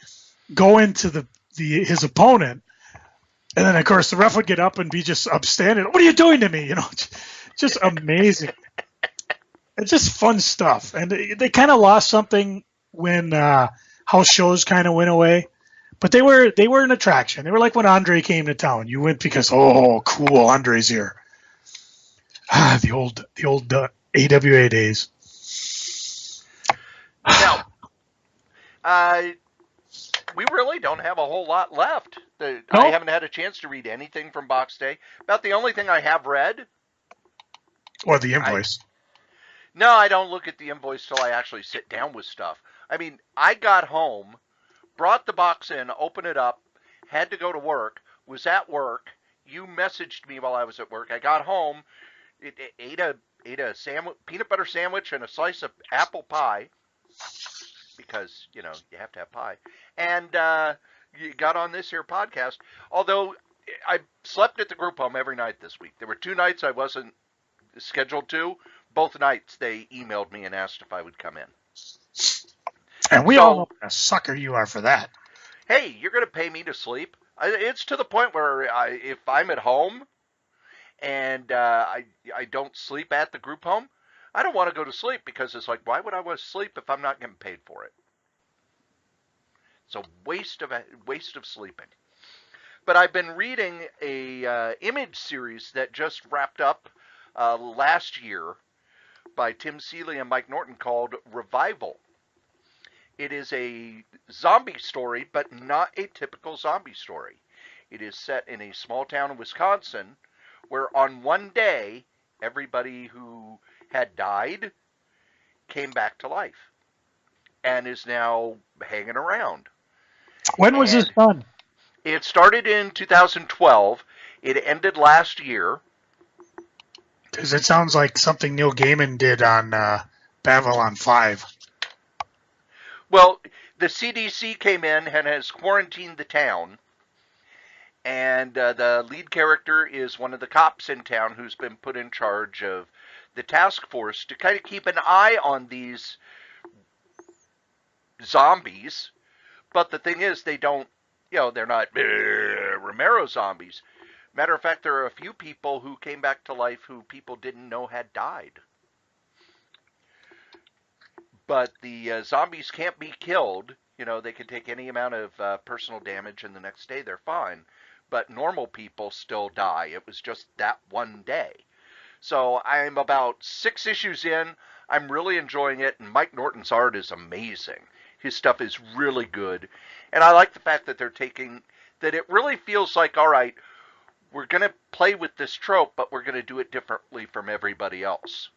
go into his opponent. And then, of course, the ref would get up and be just upstanding. What are you doing to me? Just amazing. It's just fun stuff. And they kind of lost something when house shows kind of went away. But they were an attraction. They were like when Andre came to town. You went because, oh, cool, Andre's here. The old AWA days. Now, we really don't have a whole lot left. I haven't had a chance to read anything from Box Day. About the only thing I have read. Or the invoice. No, I don't look at the invoice till I actually sit down with stuff. I mean, I got home, brought the box in, opened it up, had to go to work, was at work. You messaged me while I was at work. I got home, ate a peanut butter sandwich and a slice of apple pie because you have to have pie, and you got on this here podcast. Although I slept at the group home every night this week. There were 2 nights I wasn't scheduled to. Both nights they emailed me and asked if I would come in. And we all know what a sucker you are for that. Hey, you're going to pay me to sleep? It's to the point where if I'm at home and I don't sleep at the group home, I don't want to go to sleep because it's like, why would I want to sleep if I'm not getting paid for it? It's a waste of sleeping. But I've been reading a image series that just wrapped up last year by Tim Seeley and Mike Norton called Revival. It is a zombie story, but not a typical zombie story. It is set in a small town in Wisconsin where on one day, everybody who had died came back to life and is now hanging around. When was this done? It started in 2012. It ended last year. Because it sounds like something Neil Gaiman did on Babylon 5. Well, the CDC came in and has quarantined the town. And the lead character is one of the cops in town who's been put in charge of the task force to kind of keep an eye on these zombies. But the thing is, they don't, they're not Romero zombies. Matter of fact, there are a few people who came back to life who people didn't know had died. But the zombies can't be killed. They can take any amount of personal damage, and the next day they're fine. But normal people still die. It was just that one day. So I'm about 6 issues in. I'm really enjoying it, and Mike Norton's art is amazing. His stuff is really good. And I like the fact that they're taking, that it really feels like, all right, we're going to play with this trope, but we're going to do it differently from everybody else.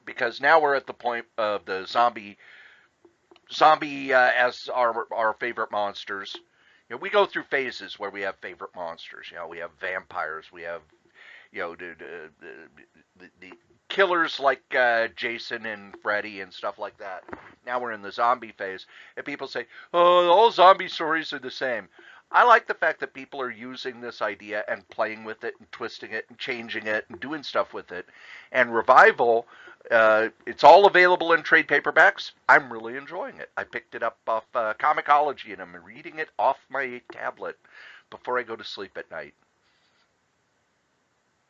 because now we're at the point of the zombie as our favorite monsters. We go through phases where we have favorite monsters. We have vampires, we have the killers like Jason and Freddy and stuff like that. Now we're in the zombie phase, and people say, "Oh, all zombie stories are the same." I like the fact that people are using this idea and playing with it and twisting it and changing it and doing stuff with it. And Revival, it's all available in trade paperbacks. I'm really enjoying it. I picked it up off Comixology, and I'm reading it off my tablet before I go to sleep at night.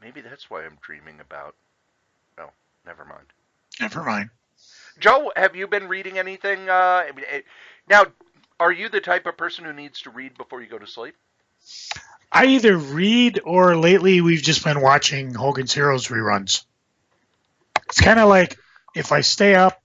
Maybe that's why I'm dreaming about. Oh, never mind. Never mind. Joe, have you been reading anything? Now, are you the type of person who needs to read before you go to sleep? I either read or lately we've just been watching Hogan's Heroes reruns. It's kind of like if I stay up,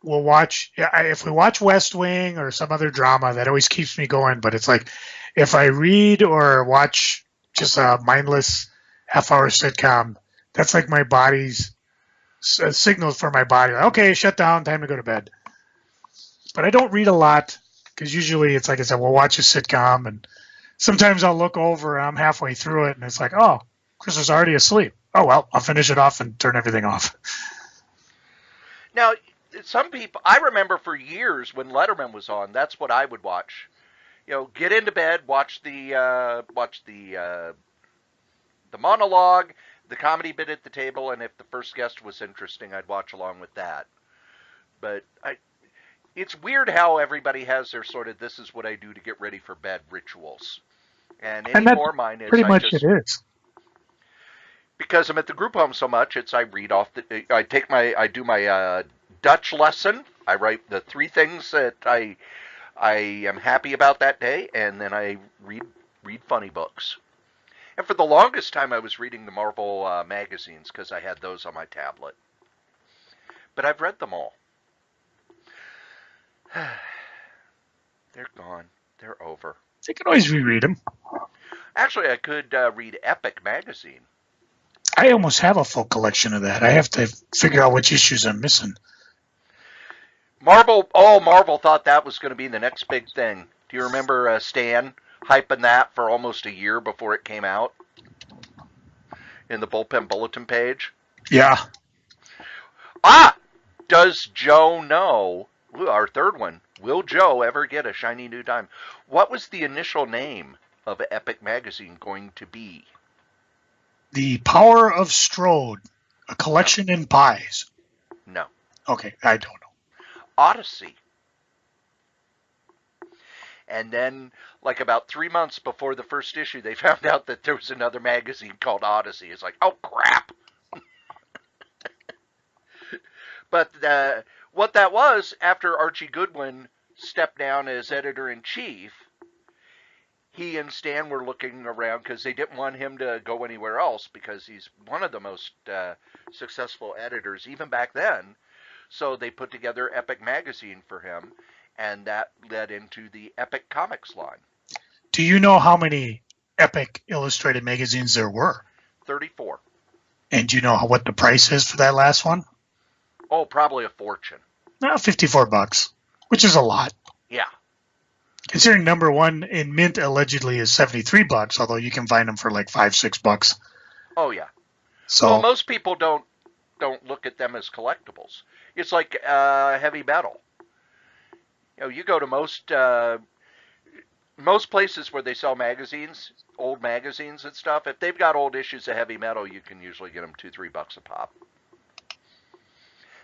we'll watch. If we watch West Wing or some other drama, that always keeps me going. But it's like if I read or watch just a mindless half-hour sitcom, that's like my body's signals for my body. Like, okay, shut down, time to go to bed. But I don't read a lot because usually it's like I said, we'll watch a sitcom, and sometimes I'll look over and I'm halfway through it, and it's like, oh, Chris is already asleep. Oh, well, I'll finish it off and turn everything off. Now, some people, I remember for years when Letterman was on, that's what I would watch. Get into bed, watch the monologue, the comedy bit at the table, and if the first guest was interesting, I'd watch along with that. But it's weird how everybody has their sort of this is what I do to get ready for bed rituals. And anymore, mine is pretty much it is. Because I'm at the group home so much, I read off I do my Dutch lesson. I write the 3 things that I am happy about that day, and then I read funny books. And for the longest time, I was reading the Marvel magazines because I had those on my tablet. But I've read them all. They're gone. They're over. You can always reread them. Actually, I could read Epic magazine. I almost have a full collection of that. I have to figure out which issues I'm missing. Marvel thought that was going to be the next big thing. Do you remember Stan hyping that for almost a year before it came out in the Bullpen Bulletin page? Yeah. Does Joe know? Our third one. Will Joe ever get a shiny new dime? What was the initial name of Epic magazine going to be? The Power of Strode, a collection in pies. No. Okay, I don't know. Odyssey. And then, like about 3 months before the first issue, they found out that there was another magazine called Odyssey. It's like, oh, crap. But what that was, after Archie Goodwin stepped down as editor-in-chief, he and Stan were looking around because they didn't want him to go anywhere else because he's one of the most successful editors even back then. So they put together Epic Magazine for him, and that led into the Epic Comics line. Do you know how many Epic illustrated magazines there were? 34. And do you know what the price is for that last one? Oh, probably a fortune. $54, which is a lot. Yeah. Considering number one in mint allegedly is $73, although you can find them for like $5-6. Oh yeah. So well, most people don't look at them as collectibles. It's like heavy metal. You go to most places where they sell magazines, old magazines and stuff. If they've got old issues of heavy metal, you can usually get them $2-3 a pop.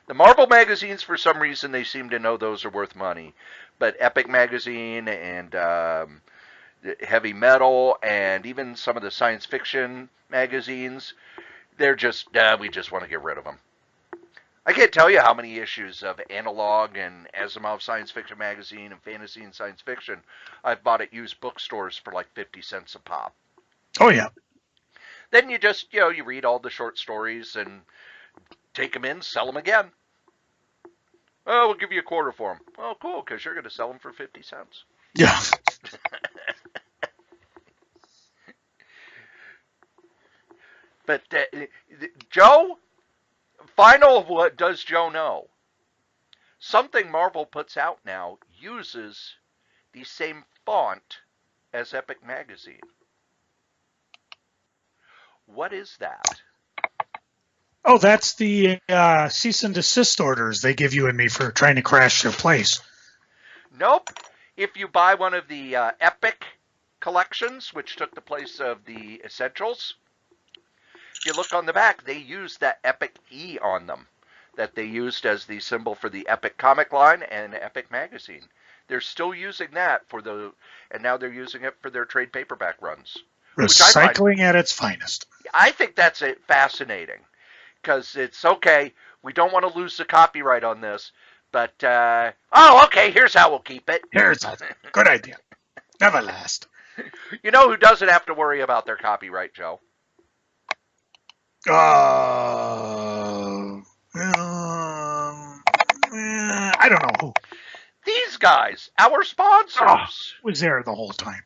The Marvel magazines, for some reason, they seem to know those are worth money. But Epic Magazine and Heavy Metal and even some of the science fiction magazines, they're just, we just want to get rid of them. I can't tell you how many issues of Analog and Asimov Science Fiction Magazine and Fantasy and Science Fiction I've bought at used bookstores for like 50 cents a pop. Oh, yeah. Then you just, you read all the short stories and take them in, sell them again. Oh, we'll give you $0.25 for them. Oh, cool, because you're going to sell them for 50 cents. Yeah. But, Joe, Final, what does Joe know? Something Marvel puts out now uses the same font as Epic Magazine. What is that? Oh, that's the cease and desist orders they give you and me for trying to crash their place. Nope. If you buy one of the Epic collections, which took the place of the Essentials, if you look on the back, they use that Epic E on them that they used as the symbol for the Epic comic line and Epic magazine. They're still using that and now they're using it for their trade paperback runs. Recycling at its finest. I think that's fascinating because it's okay. We don't want to lose the copyright on this, but okay, here's how we'll keep it. Here's a good idea. Never last. You know who doesn't have to worry about their copyright, Joe? I don't know who. These guys, our sponsors. Was there the whole time.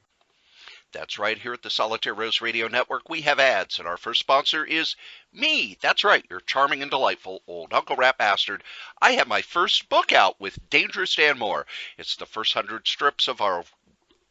That's right. Here at the Solitaire Rose Radio Network, we have ads, and our first sponsor is me. That's right. Your charming and delightful old Uncle Rat Bastard. I have my first book out with Dangerous Dan Moore. It's the first 100 strips of our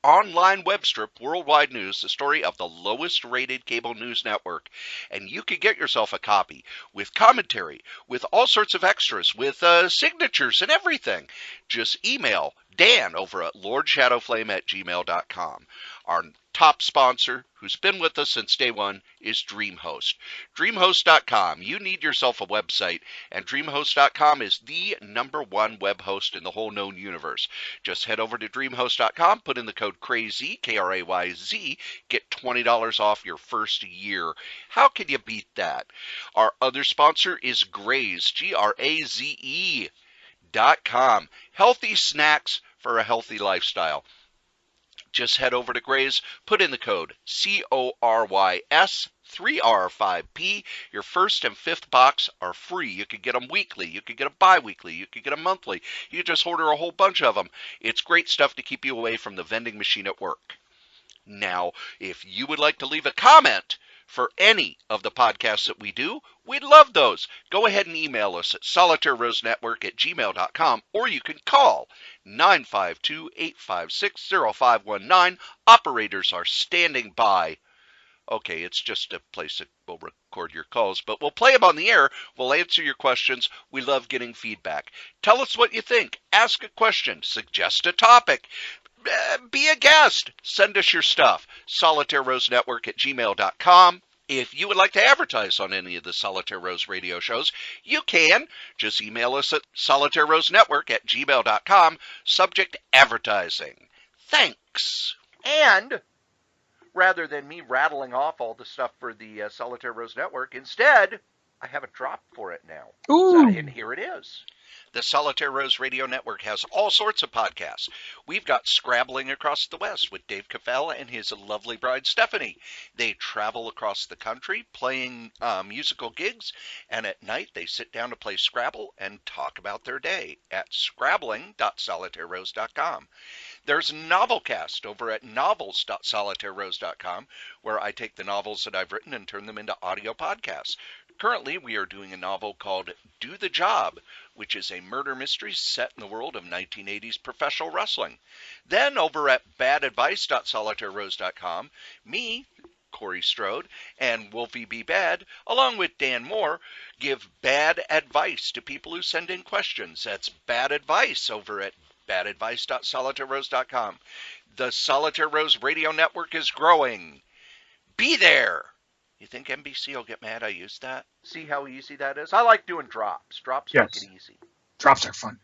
online web strip, Worldwide News, the story of the lowest rated cable news network. And you can get yourself a copy with commentary, with all sorts of extras, with signatures and everything. Just email Dan over at lordshadowflame@gmail.com. Our top sponsor, who's been with us since day one, is DreamHost. DreamHost.com. You need yourself a website, and DreamHost.com is the #1 web host in the whole known universe. Just head over to DreamHost.com, put in the code KRAYZ, KRAYZ, get $20 off your first year. How can you beat that? Our other sponsor is Graze, GRAZE.com. Healthy snacks for a healthy lifestyle. Just head over to Graze, put in the code CORYS3R5P. Your first and fifth box are free. You can get them weekly. You can get them bi-weekly. You can get them monthly. You just order a whole bunch of them. It's great stuff to keep you away from the vending machine at work. Now, if you would like to leave a comment for any of the podcasts that we do, we'd love those. Go ahead and email us at solitairerosenetwork@gmail.com, or you can call 952-856-0519. Operators are standing by. Okay, it's just a place that we'll record your calls, but we'll play them on the air. We'll answer your questions. We love getting feedback. Tell us what you think. Ask a question. Suggest a topic. Be a guest. Send us your stuff. SolitaireRoseNetwork@gmail.com. If you would like to advertise on any of the Solitaire Rose radio shows, you can. Just email us at SolitaireRoseNetwork@gmail.com. Subject advertising. Thanks. And rather than me rattling off all the stuff for the Solitaire Rose Network, instead, I have a drop for it now. Ooh. And here it is. The Solitaire Rose Radio Network has all sorts of podcasts. We've got Scrabbling Across the West with Dave Caffell and his lovely bride, Stephanie. They travel across the country playing musical gigs, and at night they sit down to play Scrabble and talk about their day at scrabbling.solitairerose.com. There's Novelcast over at novels.solitairerose.com, where I take the novels that I've written and turn them into audio podcasts. Currently, we are doing a novel called Do the Job, which is a murder mystery set in the world of 1980s professional wrestling. Then over at badadvice.solitairerose.com, me, Cory Strode, and Wolfie B. Bad, along with Dan Moore, give bad advice to people who send in questions. That's bad advice over at badadvice.solitairerose.com. The Solitaire Rose Radio Network is growing. Be there! You think NBC will get mad I used that? See how easy that is? I like doing drops. Drops make it easy. Drops are fun.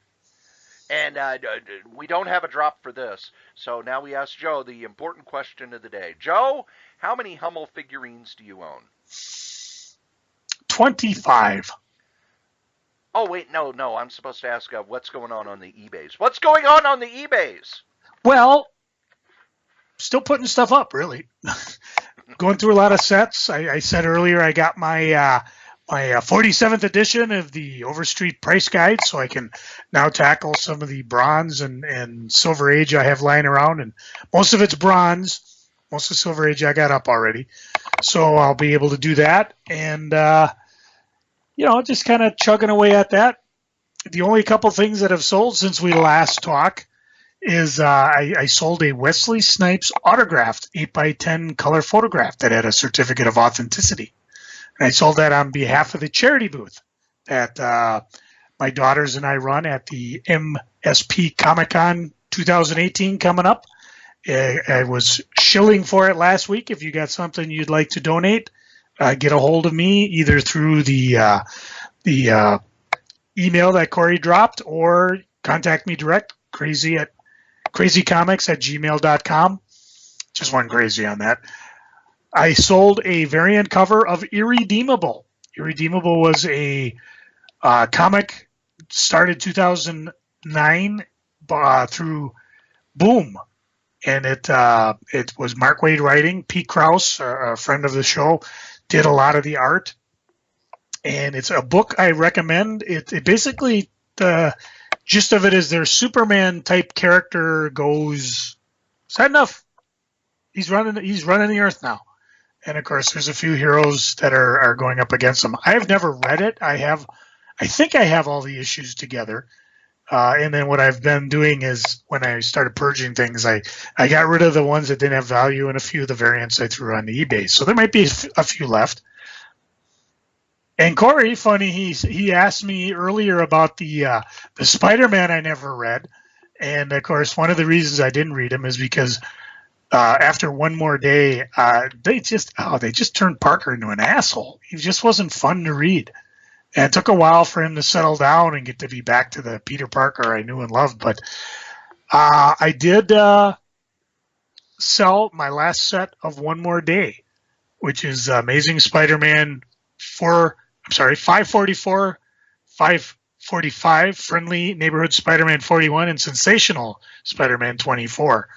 And we don't have a drop for this. So now we ask Joe the important question of the day. Joe, how many Hummel figurines do you own? 25. Oh, wait, no. I'm supposed to ask what's going on the eBays. What's going on the eBays? Well, still putting stuff up, really. Going through a lot of sets. I said earlier I got my 47th edition of the Overstreet Price Guide, so I can now tackle some of the bronze and Silver Age I have lying around, and most of it's bronze. Most of the Silver Age I got up already, so I'll be able to do that. And just kind of chugging away at that. The only couple things that have sold since we last talked is I sold a Wesley Snipes autographed 8x10 color photograph that had a certificate of authenticity. And I sold that on behalf of the charity booth that my daughters and I run at the MSP Comic Con 2018 coming up. I was shilling for it last week. If you got something you'd like to donate, get a hold of me either through the email that Cory dropped or contact me direct, crazycomics@gmail.com. Just one crazy on that. I sold a variant cover of Irredeemable. Irredeemable was a comic started 2009 through Boom. And it was Mark Waid writing. Pete Krause, a friend of the show, did a lot of the art. And it's a book I recommend. It basically, the gist of it is their Superman type character goes, is that enough? He's running the earth now. And of course, there's a few heroes that are going up against him. I have never read it. I think I have all the issues together. And then what I've been doing is when I started purging things, I got rid of the ones that didn't have value and a few of the variants I threw on the eBay. So there might be a few left. And Cory, funny, he asked me earlier about the Spider-Man I never read. And of course, one of the reasons I didn't read him is because after one more day, they just turned Parker into an asshole. He just wasn't fun to read. And it took a while for him to settle down and get to be back to the Peter Parker I knew and loved. But I did sell my last set of One More Day, which is Amazing Spider-Man 544, 545, Friendly Neighborhood Spider-Man 41, and Sensational Spider-Man 24.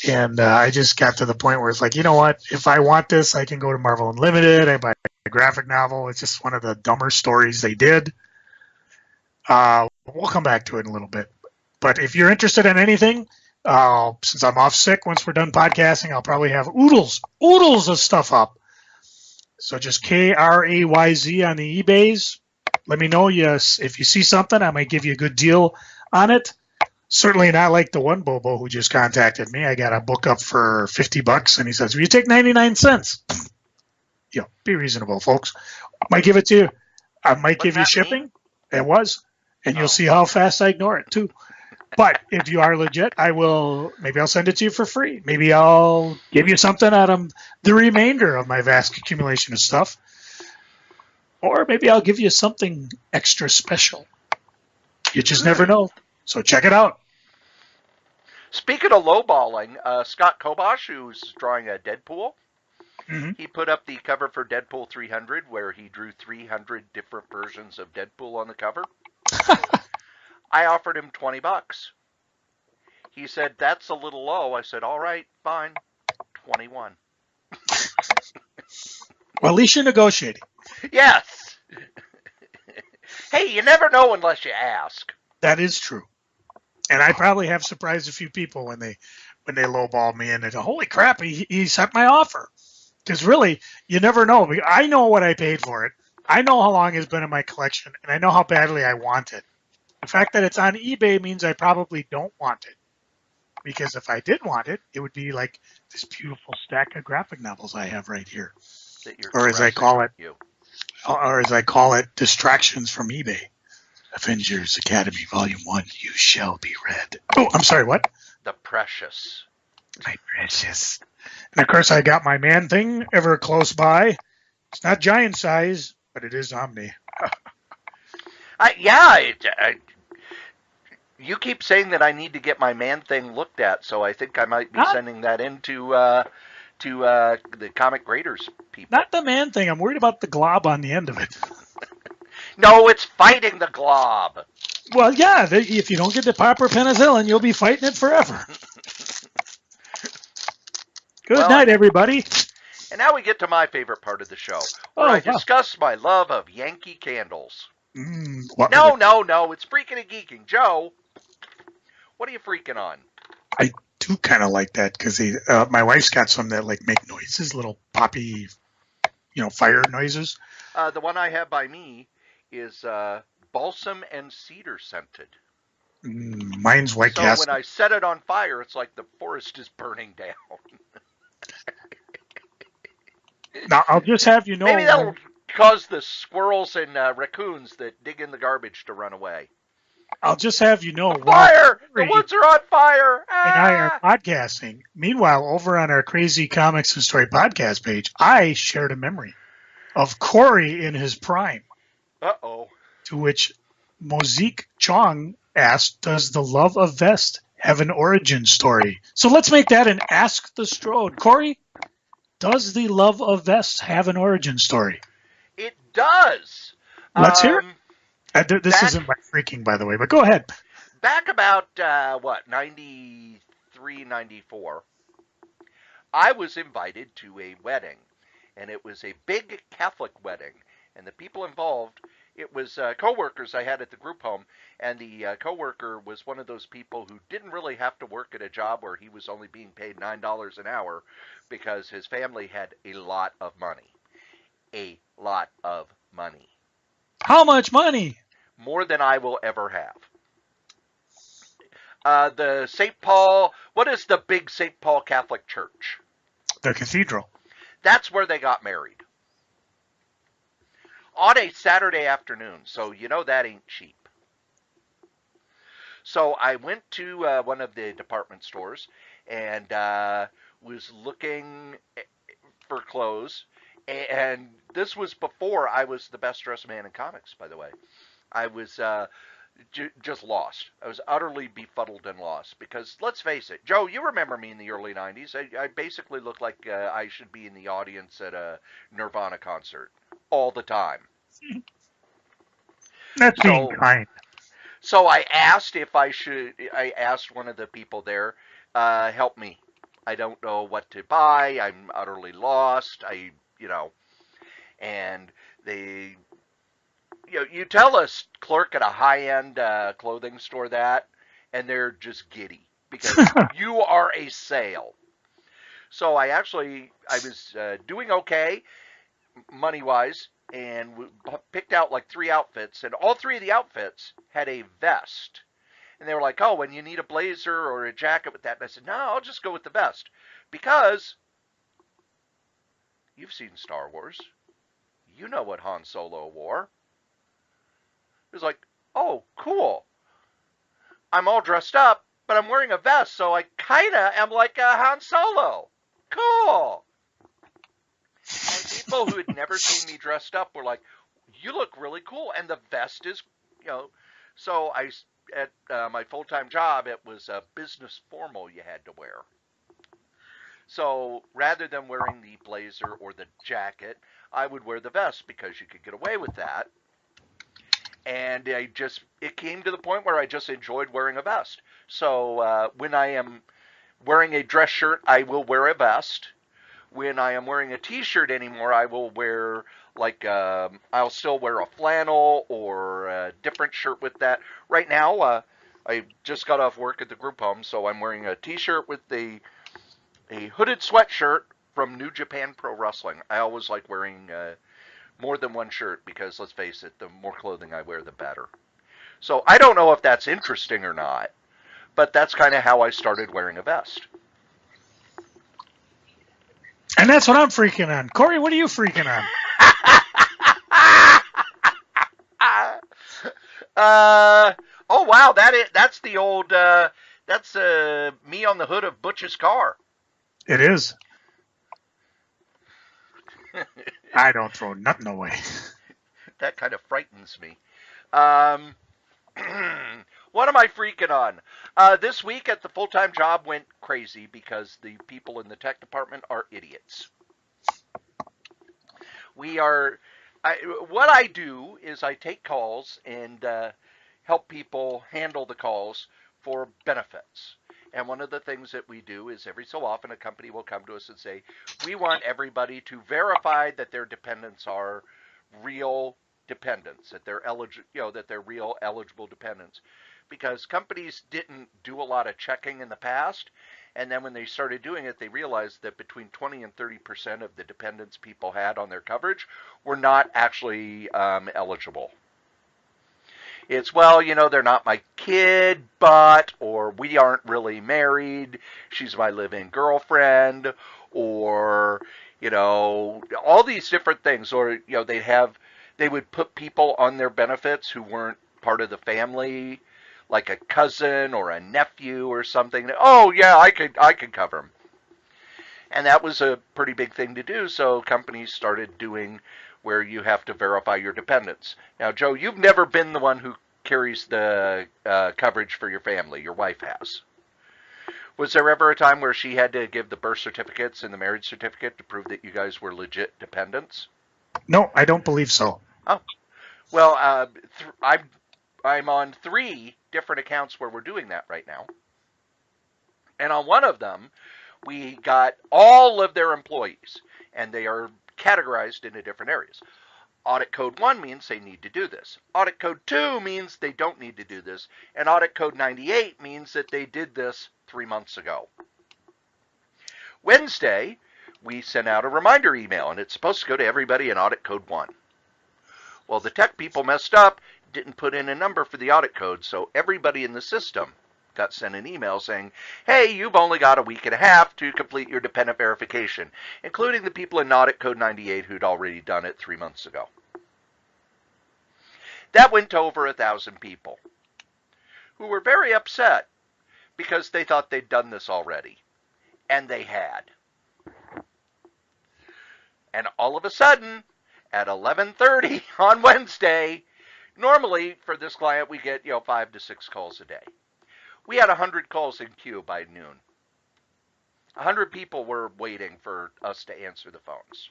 And I just got to the point where it's like, you know what? If I want this, I can go to Marvel Unlimited. I buy a graphic novel. It's just one of the dumber stories they did. We'll come back to it in a little bit. But if you're interested in anything, since I'm off sick, once we're done podcasting, I'll probably have oodles of stuff up. So just KRAYZ on the eBays. Let me know if you see something. I might give you a good deal on it. Certainly not like the one Bobo who just contacted me. I got a book up for $50, and he says, "Will you take 99 cents?" Be reasonable, folks. I might give it to you. I might give you shipping. Mean? It was. And you'll see how fast I ignore it, too. But if you are legit, maybe I'll send it to you for free. Maybe I'll give you something out of the remainder of my vast accumulation of stuff. Or maybe I'll give you something extra special. You just never know. So check it out. Speaking of lowballing, Scott Kobosh, who's drawing a Deadpool, he put up the cover for Deadpool 300, where he drew 300 different versions of Deadpool on the cover. I offered him $20. He said, "That's a little low." I said, "All right, fine, 21." Well, at least you're negotiating. Yes. Hey, you never know unless you ask. That is true. And I probably have surprised a few people when they lowball me and they go, "Holy crap, he set my offer." Because really, you never know. I know what I paid for it. I know how long it's been in my collection, and I know how badly I want it. The fact that it's on eBay means I probably don't want it. Because if I did want it, it would be like this beautiful stack of graphic novels I have right here. Or as I call it, distractions from eBay. Avengers Academy Volume 1, you shall be read. Oh, I'm sorry, what? The Precious. My precious. And of course, I got my man thing ever close by. It's not giant size, but it is Omni. You keep saying that I need to get my man thing looked at, so I think I might be sending that in to the comic graders people. Not the man thing. I'm worried about the glob on the end of it. No, it's fighting the glob. Well, yeah. If you don't get the proper penicillin, you'll be fighting it forever. Good night, everybody. And now we get to my favorite part of the show, where I discuss my love of Yankee Candles. No, it's freaking and geeking. Joe, what are you freaking on? I do kind of like that because my wife's got some that like make noises, little poppy, fire noises. The one I have by me is balsam and cedar scented. Mine's White So when Castle. I set it on fire, it's like the forest is burning down. Now, I'll just have you know, Maybe that'll cause the squirrels and raccoons that dig in the garbage to run away. I'll just have you know, A while fire! The Cory woods are on fire! and I are Ah! podcasting, meanwhile, over on our Crazy Comics and Story podcast page, I shared a memory of Cory in his prime, Uh-oh. to which Mosique Chong asked, does the love of Vest have an origin story? So let's make that an Ask the Strode. Cory, does the love of Vest have an origin story? It does. Let's hear it. This Back isn't my freaking, by the way, but go ahead. back about, 93, 94, I was invited to a wedding, and it was a big Catholic wedding, and the people involved, it was coworkers I had at the group home, and the coworker was one of those people who didn't really have to work at a job where he was only being paid $9 an hour because his family had a lot of money. A lot of money. How much money? More than I will ever have. The St. Paul, what is the big St. Paul Catholic Church? The cathedral. That's where they got married. On a Saturday afternoon, so you know that ain't cheap. So I went to one of the department stores and was looking for clothes. And this was before I was the best dressed man in comics, by the way. I was just lost. I was utterly befuddled and lost because let's face it, Joe, you remember me in the early '90s. I basically looked like I should be in the audience at a Nirvana concert all the time. That's being So, kind. so I asked if I should. I asked one of the people there, help me. I don't know what to buy. I'm utterly lost. And they you tell a clerk at a high-end clothing store that, and they're just giddy because you are a sale. So I was doing okay money-wise, and picked out like 3 outfits, and all 3 of the outfits had a vest. And they were like, "Oh, when you need a blazer or a jacket with that," and I said, "No, I'll just go with the vest because you've seen Star Wars. You know what Han Solo wore." It was like, "Oh, cool. I'm all dressed up, but I'm wearing a vest, so I kinda am like a Han Solo. Cool." And people who had never seen me dressed up were like, "You look really cool, and the vest is, you know." So at my full-time job, it was a business formal you had to wear. So rather than wearing the blazer or the jacket, I would wear the vest because you could get away with that. And it came to the point where I just enjoyed wearing a vest. So when I am wearing a dress shirt, I will wear a vest. When I am wearing a t-shirt anymore, I will wear I'll still wear a flannel or a different shirt with that. Right now, I just got off work at the group home, so I'm wearing a t-shirt with a hooded sweatshirt from New Japan Pro Wrestling. I always like wearing more than one shirt because, let's face it, the more clothing I wear, the better. So I don't know if that's interesting or not, but that's kind of how I started wearing a vest. And that's what I'm freaking on. Cory, what are you freaking on? Oh wow, that's the old that's me on the hood of Butch's car. It is. I don't throw nothing away. That kind of frightens me. Um, what am I freaking on? This week at the full-time job went crazy because the people in the tech department are idiots. What I do is I take calls and help people handle the calls for benefits. And one of the things that we do is every so often a company will come to us and say, we want everybody to verify that their dependents are real dependents, that they're that they're real eligible dependents. Because companies didn't do a lot of checking in the past, And then when they started doing it, they realized that between 20 and 30% of the dependents people had on their coverage were not actually eligible. It's, well, they're not my kid, but, or we aren't really married, she's my live-in girlfriend, or, all these different things. Or, they would put people on their benefits who weren't part of the family, like a cousin or a nephew or something. Oh, yeah, I could cover them. And that was a pretty big thing to do, so companies started doing where you have to verify your dependents. Now, Joe, you've never been the one who carries the coverage for your family. Your wife has. Was there ever a time where she had to give the birth certificates and the marriage certificate to prove that you guys were legit dependents? No, I don't believe so. Oh, well, I'm on 3 different accounts where we're doing that right now. And on one of them, we got all of their employees, and they are categorized into different areas. Audit Code 1 means they need to do this. Audit Code 2 means they don't need to do this. And Audit Code 98 means that they did this 3 months ago. Wednesday, we sent out a reminder email, and it's supposed to go to everybody in Audit Code 1. Well, the tech people messed up, didn't put in a number for the audit code, so everybody in the system got sent an email saying, hey, you've only got a week and a half to complete your dependent verification, including the people in Audit Code 98 who'd already done it 3 months ago. That went to over 1,000 people who were very upset because they thought they'd done this already, and they had. And all of a sudden, at 11:30 on Wednesday, normally for this client we get 5 to 6 calls a day. We had 100 calls in queue by noon. 100 people were waiting for us to answer the phones.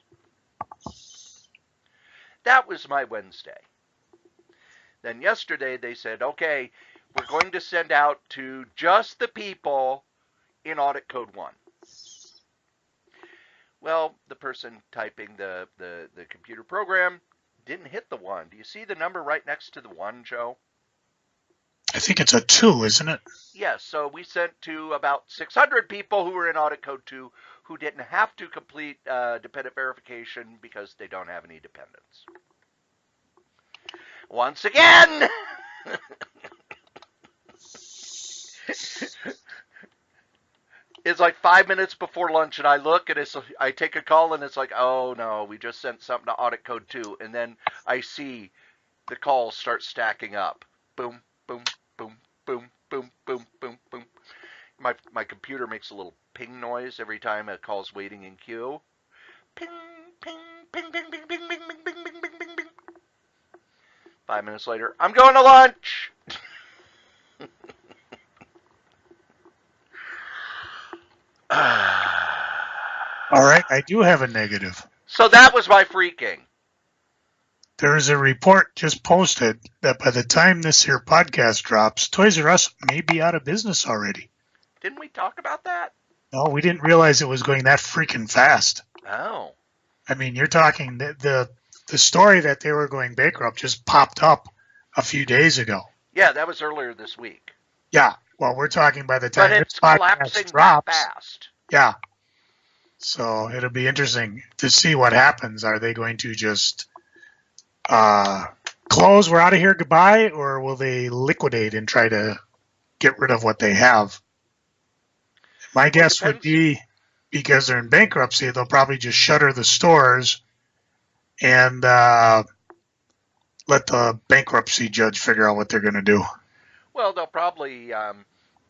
That was my Wednesday. Then yesterday they said, okay, we're going to send out to just the people in Audit Code 1. Well, the person typing the computer program didn't hit the 1. Do you see the number right next to the 1, Joe? I think it's a 2, isn't it? Yes, so we sent to about 600 people who were in Audit Code 2 who didn't have to complete dependent verification because they don't have any dependents. Once again, it's like 5 minutes before lunch, and I look, and I take a call, and it's like, oh no, we just sent something to Audit Code 2, and then I see the calls start stacking up. Boom, boom, boom, boom, boom, boom, boom, boom. My computer makes a little ping noise every time a call's waiting in queue. Ping, ping, ping, ping, ping, ping, ping, ping, ping, ping, ping, ping, ping. 5 minutes later, I'm going to lunch. All right, I do have a negative. So that was my freaking. There is a report just posted that by the time this here podcast drops, Toys R Us may be out of business already. Didn't we talk about that? No, we didn't realize it was going that freaking fast. Oh. I mean, you're talking the story that they were going bankrupt just popped up a few days ago. Yeah, that was earlier this week. Yeah, well, we're talking by the time but it's this podcast collapsing drops. that fast. Yeah. So it'll be interesting to see what happens. Are they going to just close, we're out of here, goodbye, or will they liquidate and try to get rid of what they have? My guess would be, because they're in bankruptcy, they'll probably just shutter the stores and let the bankruptcy judge figure out what they're going to do. Well, they'll probably,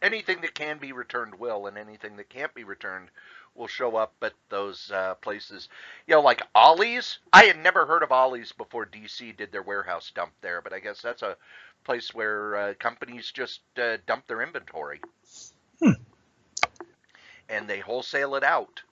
anything that can be returned will, and anything that can't be returned will show up at those places. Like Ollie's. I had never heard of Ollie's before DC did their warehouse dump there, but I guess that's a place where companies just dump their inventory. And they wholesale it out.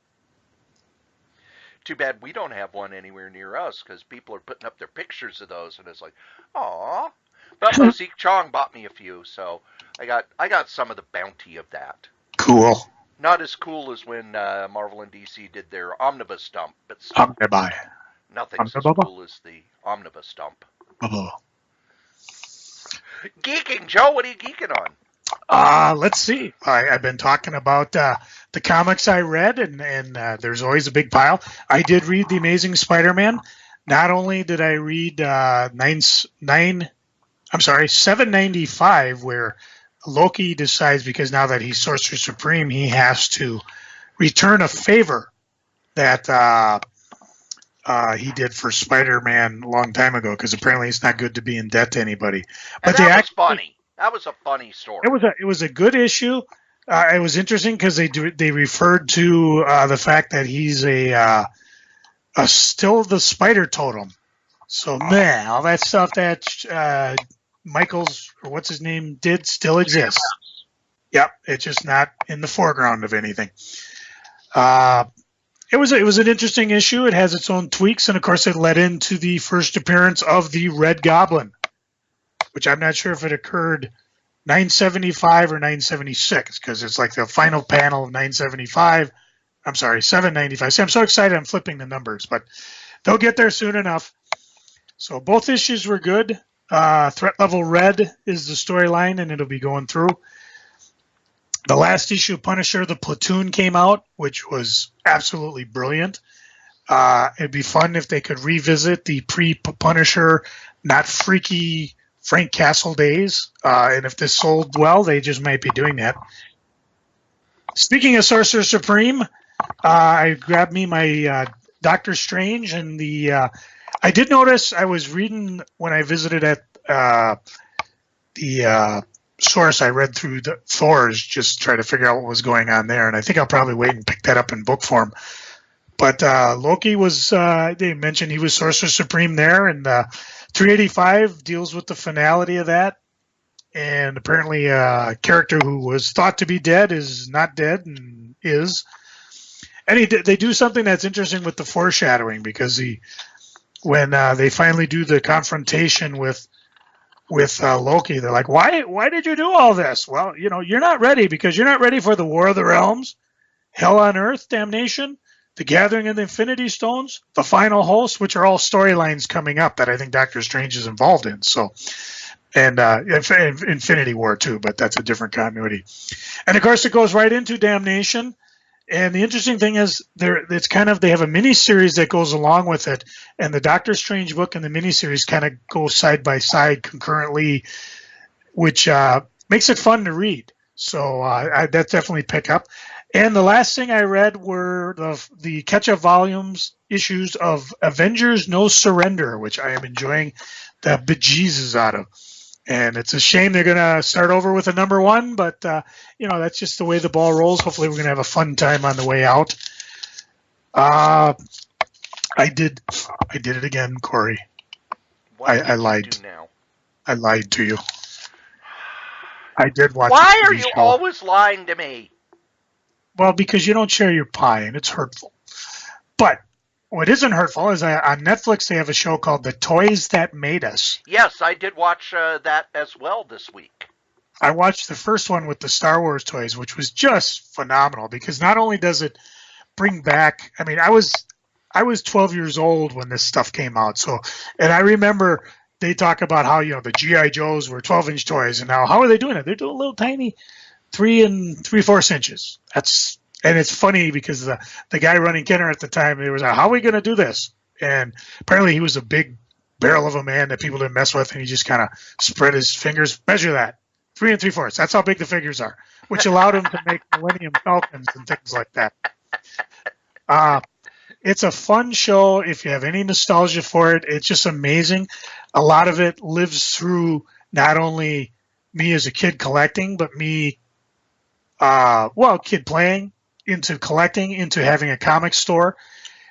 Too bad we don't have one anywhere near us, because people are putting up their pictures of those, and it's like, aw. But Mosaic Chong bought me a few, so I got some of the bounty of that. Cool. Not as cool as when Marvel and DC did their omnibus dump, but still, nothing's as cool as the omnibus dump. Geeking, Joe, what are you geeking on? Let's see. I've been talking about the comics I read, and there's always a big pile. I did read The Amazing Spider-Man. Not only did I read 795, where Loki decides, because now that he's Sorcerer Supreme, he has to return a favor that he did for Spider-Man a long time ago, because apparently it's not good to be in debt to anybody. But that was funny. That was a funny story. It was a good issue. It was interesting because they referred to the fact that he's still the spider totem. So man, all that stuff that Michael's, or what's his name, did still exists. Yep, it's just not in the foreground of anything. It was an interesting issue. It has its own tweaks, and of course, it led into the first appearance of the Red Goblin, which I'm not sure if it occurred 975 or 976, because it's like the final panel of 975. I'm sorry, 795. See, I'm so excited I'm flipping the numbers, but they'll get there soon enough. So both issues were good. Threat Level Red is the storyline, and it'll be going through. The last issue of Punisher, The Platoon, came out, which was absolutely brilliant. It'd be fun if they could revisit the pre-Punisher, not freaky Frank Castle days. And if this sold well, they just might be doing that. Speaking of Sorcerer Supreme, I grabbed me my Doctor Strange, and I did notice, I was reading when I visited at the source, I read through the Thor's, just try to figure out what was going on there, and I think I'll probably wait and pick that up in book form. But Loki was, they mentioned he was Sorcerer Supreme there, and 385 deals with the finality of that. And apparently a character who was thought to be dead is not dead and is. And they do something that's interesting with the foreshadowing, because when they finally do the confrontation with Loki, they're like, why did you do all this? Well, you're not ready, because you're not ready for the War of the Realms, Hell on Earth, Damnation, the Gathering of the Infinity Stones, the Final Host, which are all storylines coming up that I think Doctor Strange is involved in. So, and Infinity War too, but that's a different continuity. And of course, it goes right into Damnation. And the interesting thing is, they have a mini series that goes along with it, and the Doctor Strange book and the mini series kind of go side by side concurrently, which makes it fun to read. So that definitely pick up. And the last thing I read were the catch-up volumes issues of Avengers No Surrender, which I am enjoying the bejesus out of. And it's a shame they're going to start over with a number one, but, that's just the way the ball rolls. Hopefully we're going to have a fun time on the way out. I did it again, Cory. I lied. Now? I lied to you. I did watch. Why are you always lying to me? Well, because you don't share your pie, and it's hurtful. But what isn't hurtful is on Netflix they have a show called The Toys That Made Us. Yes, I did watch that as well this week. I watched the first one with the Star Wars toys, which was just phenomenal, because not only does it bring back, I mean, I was 12 years old when this stuff came out. So, and I remember they talk about how, the G.I. Joes were 12-inch toys, and now how are they doing it? They're doing little tiny 3 3/4 inches. And it's funny because the guy running Kenner at the time, he was like, how are we going to do this? And apparently he was a big barrel of a man that people didn't mess with, and he just kind of spread his fingers, measure that, 3 3/4. That's how big the figures are, which allowed him to make Millennium Falcons and things like that. It's a fun show. If you have any nostalgia for it, it's just amazing. A lot of it lives through not only me as a kid collecting, but me, kid playing, into collecting, into having a comic store.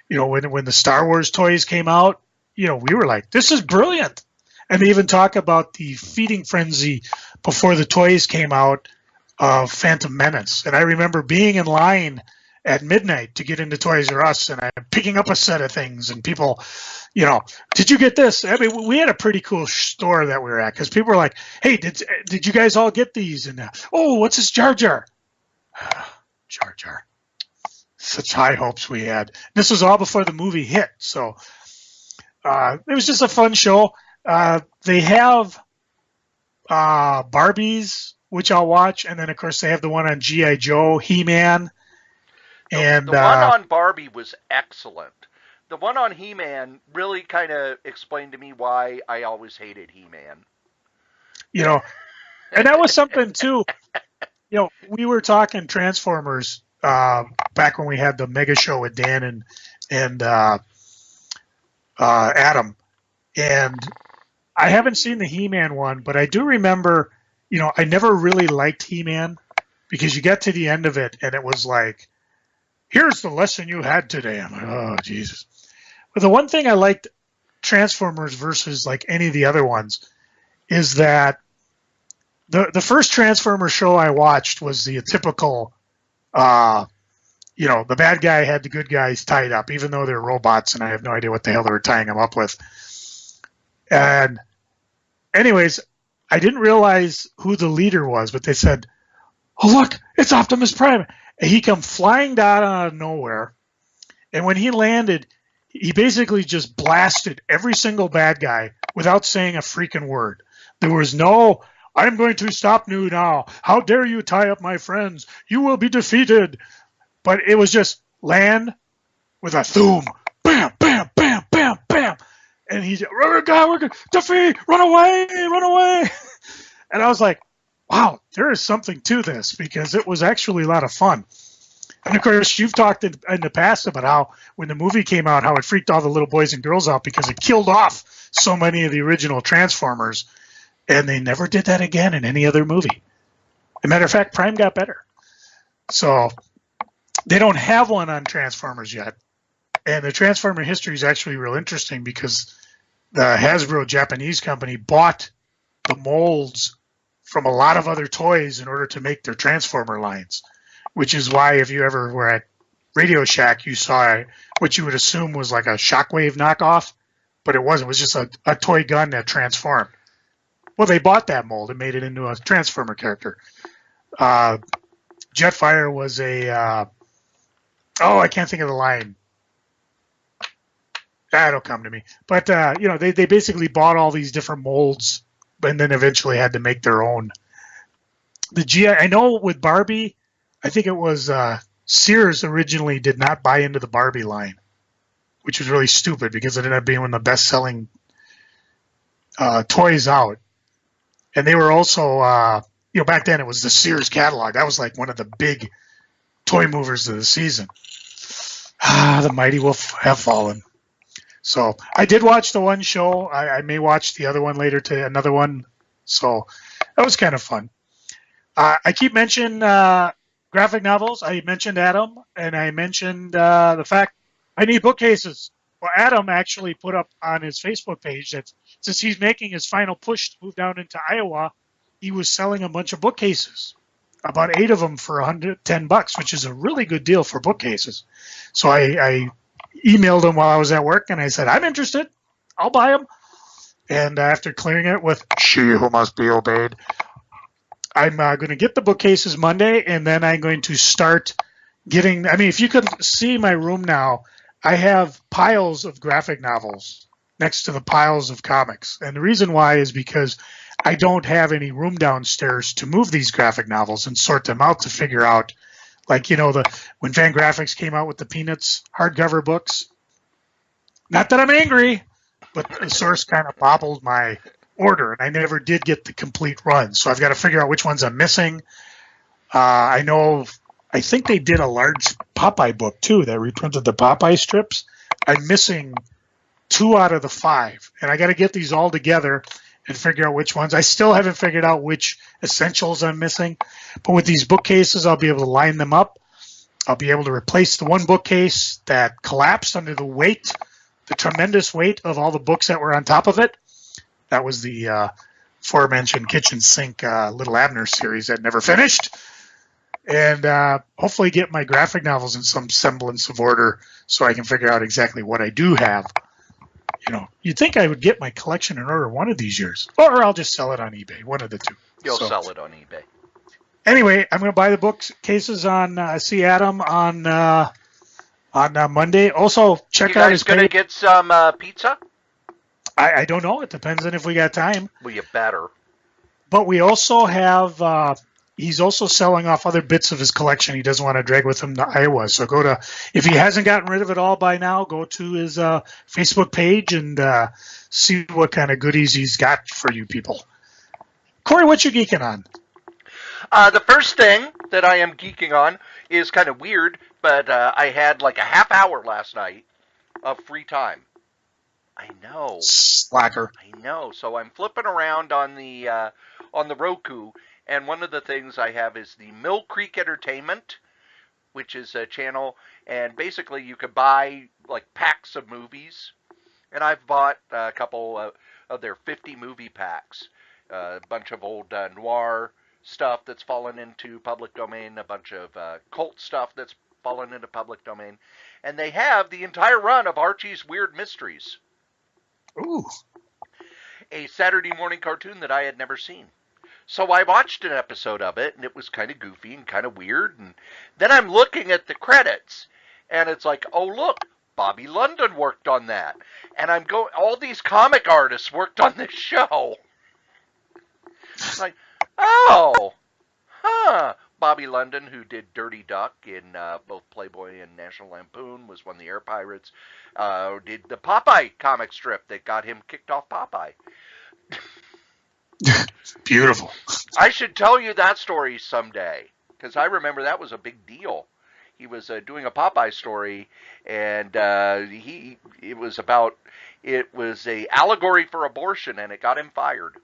When the Star Wars toys came out, we were like, this is brilliant. And they even talk about the feeding frenzy before the toys came out of Phantom Menace. And I remember being in line at midnight to get into Toys R Us, and I'm picking up a set of things, and people, did you get this? I mean, we had a pretty cool store that we were at, because people were like, hey, did you guys all get these? And what's this Jar Jar? Jar Jar. Such high hopes we had. This was all before the movie hit, so it was just a fun show. They have Barbies which I'll watch, and then of course they have the one on G.I. Joe, He-Man, and the one on Barbie was excellent. The one on He-Man really kind of explained to me why I always hated He-Man. And that was something too. We were talking Transformers back when we had the mega show with Dan and Adam, and I haven't seen the He-Man one, but I do remember, I never really liked He-Man because you get to the end of it and it was like, here's the lesson you had today. I'm like, oh, Jesus. But the one thing I liked Transformers versus like any of the other ones is that the first Transformers show I watched was the typical, the bad guy had the good guys tied up, even though they're robots and I have no idea what the hell they were tying them up with. And anyways, I didn't realize who the leader was, but they said, oh, look, it's Optimus Prime. And he come flying down out of nowhere. And when he landed, he basically just blasted every single bad guy without saying a freaking word. There was no, I'm going to stop you now. How dare you tie up my friends? You will be defeated. But it was just land with a thoom. Bam, bam, bam, bam, bam. And he's, we're going to defeat, run away. And I was like, wow, there is something to this because it was actually a lot of fun. And of course, you've talked in the past about how when the movie came out, how it freaked all the little boys and girls out because it killed off so many of the original Transformers. And they never did that again in any other movie. As a matter of fact, Prime got better. So they don't have one on Transformers yet. And the Transformer history is actually real interesting because the Hasbro Japanese company bought the molds from a lot of other toys in order to make their Transformer lines, which is why if you ever were at Radio Shack, you saw what you would assume was like a Shockwave knockoff, but it wasn't. It was just a toy gun that transformed. Well, they bought that mold and made it into a Transformer character. Jetfire was I can't think of the line. That'll come to me. But, they basically bought all these different molds and then eventually had to make their own. I know with Barbie, I think it was Sears originally did not buy into the Barbie line, which was really stupid because it ended up being one of the best-selling toys out. And they were also, back then it was the Sears catalog. That was like one of the big toy movers of the season. The mighty will have fallen. So I did watch the one show. I may watch the other one later to another one. So that was kind of fun. I keep mentioning graphic novels. I mentioned Adam, and I mentioned the fact I need bookcases. Well, Adam actually put up on his Facebook page that since he's making his final push to move down into Iowa, he was selling a bunch of bookcases, about 8 of them for $110, which is a really good deal for bookcases. So I emailed him while I was at work, and I said, I'm interested. I'll buy them. And after clearing it with she who must be obeyed, I'm going to get the bookcases Monday, and then I'm going to start getting, if you could see my room now, I have piles of graphic novels next to the piles of comics. And the reason why is because I don't have any room downstairs to move these graphic novels and sort them out to figure out, when Fangraphix came out with the Peanuts hardcover books. Not that I'm angry, but the source kind of bobbled my order, and I never did get the complete run. So I've got to figure out which ones I'm missing. I think they did a large Popeye book, too, that reprinted the Popeye strips. I'm missing 2 out of the 5, and I got to get these all together and figure out which ones. I still haven't figured out which essentials I'm missing, but with these bookcases, I'll be able to line them up. I'll be able to replace the one bookcase that collapsed under the tremendous weight of all the books that were on top of it. That was the aforementioned kitchen sink Little Abner series that never finished. And hopefully get my graphic novels in some semblance of order so I can figure out exactly what I do have. You'd think I would get my collection in order one of these years. Or I'll just sell it on eBay, one of the two. You'll sell it on eBay. Anyway, I'm going to buy the bookcases on see Adam on Monday. Also, check out his page. You guys going to get some pizza? I don't know. It depends on if we got time. Well, you better. But we also have, he's also selling off other bits of his collection he doesn't want to drag with him to Iowa. So if he hasn't gotten rid of it all by now, go to his Facebook page and see what kind of goodies he's got for you people. Cory, what you geeking on? The first thing that I am geeking on is kind of weird, but I had like a half hour last night of free time. I know. Slacker. I know. So I'm flipping around on the Roku, and one of the things I have is the Mill Creek Entertainment, which is a channel, and basically you could buy like packs of movies, and I've bought a couple of their 50 movie packs, a bunch of old noir stuff that's fallen into public domain, a bunch of cult stuff that's fallen into public domain, and they have the entire run of Archie's Weird Mysteries. Ooh. A Saturday morning cartoon that I had never seen. So I watched an episode of it, and it was kind of goofy and kind of weird, and then I'm looking at the credits, and it's like, oh look, Bobby London worked on that, and all these comic artists worked on this show. It's like, oh, huh. Bobby London, who did Dirty Duck in both Playboy and National Lampoon, was one of the Air Pirates, did the Popeye comic strip that got him kicked off Popeye. Beautiful. I should tell you that story someday, because I remember that was a big deal. He was doing a Popeye story, and it was a allegory for abortion, and it got him fired.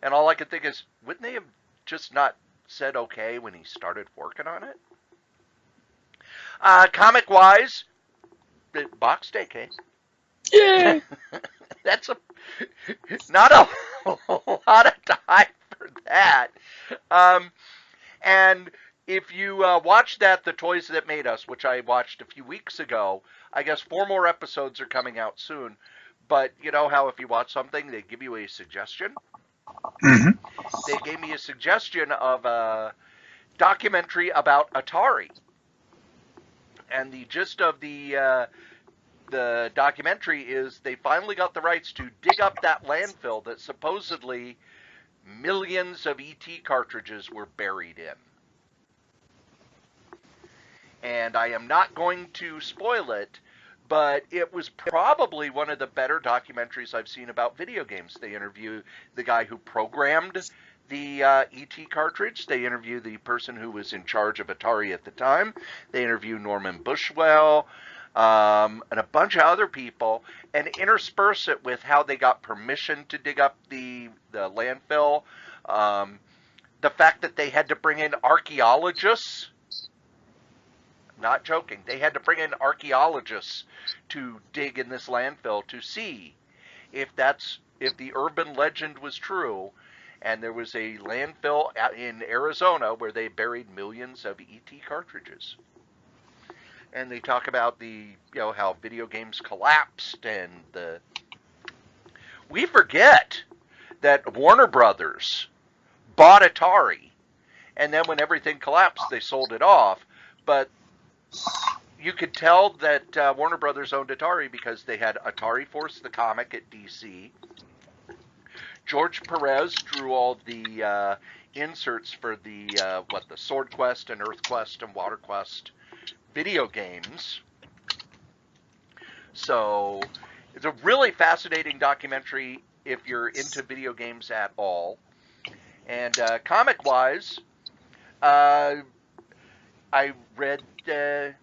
And all I could think is, wouldn't they have just not said okay when he started working on it? Comic-wise, Box Day came. Yay! That's not a lot of time for that. And if you watch that, The Toys That Made Us, which I watched a few weeks ago, I guess 4 more episodes are coming out soon. But you know how if you watch something, they give you a suggestion? Mm-hmm. They gave me a suggestion of a documentary about Atari. And the gist of the documentary is they finally got the rights to dig up that landfill that supposedly millions of ET cartridges were buried in. And I am not going to spoil it, but it was probably one of the better documentaries I've seen about video games. They interview the guy who programmed the ET cartridge. They interview the person who was in charge of Atari at the time. They interview Norman Bushwell and a bunch of other people, and intersperse it with how they got permission to dig up the landfill. The fact that they had to bring in archaeologists. Not joking. They had to bring in archaeologists to dig in this landfill to see if the urban legend was true, and there was a landfill in Arizona where they buried millions of ET cartridges. And they talk about how video games collapsed, and we forget that Warner Brothers bought Atari, and then when everything collapsed, they sold it off. But you could tell that Warner Brothers owned Atari because they had Atari Force the comic at DC. George Perez drew all the inserts for the Sword Quest and Earth Quest and Water Quest video games. So it's a really fascinating documentary if you're into video games at all. And comic-wise, I read the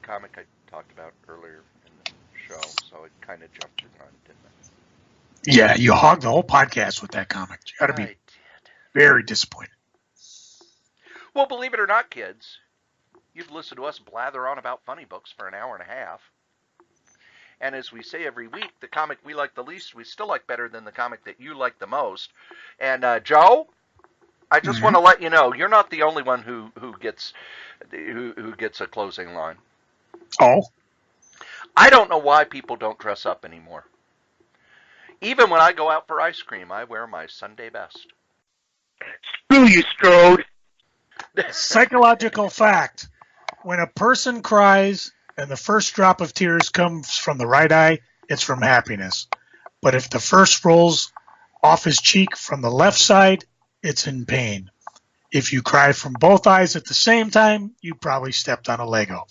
comic I talked about earlier in the show, so it kind of jumped in on, didn't it? Yeah, you hogged the whole podcast with that comic. You got to be very disappointed. Well, believe it or not, kids, you've listened to us blather on about funny books for an hour and a half. And as we say every week, the comic we like the least, we still like better than the comic that you like the most. And Joe, I just want to let you know, you're not the only one who gets a closing line. Oh? I don't know why people don't dress up anymore. Even when I go out for ice cream, I wear my Sunday best. Screw you, Strode. Psychological fact. When a person cries and the first drop of tears comes from the right eye, it's from happiness. But if the first rolls off his cheek from the left side, it's in pain. If you cry from both eyes at the same time, you probably stepped on a Lego.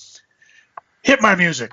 Hit my music.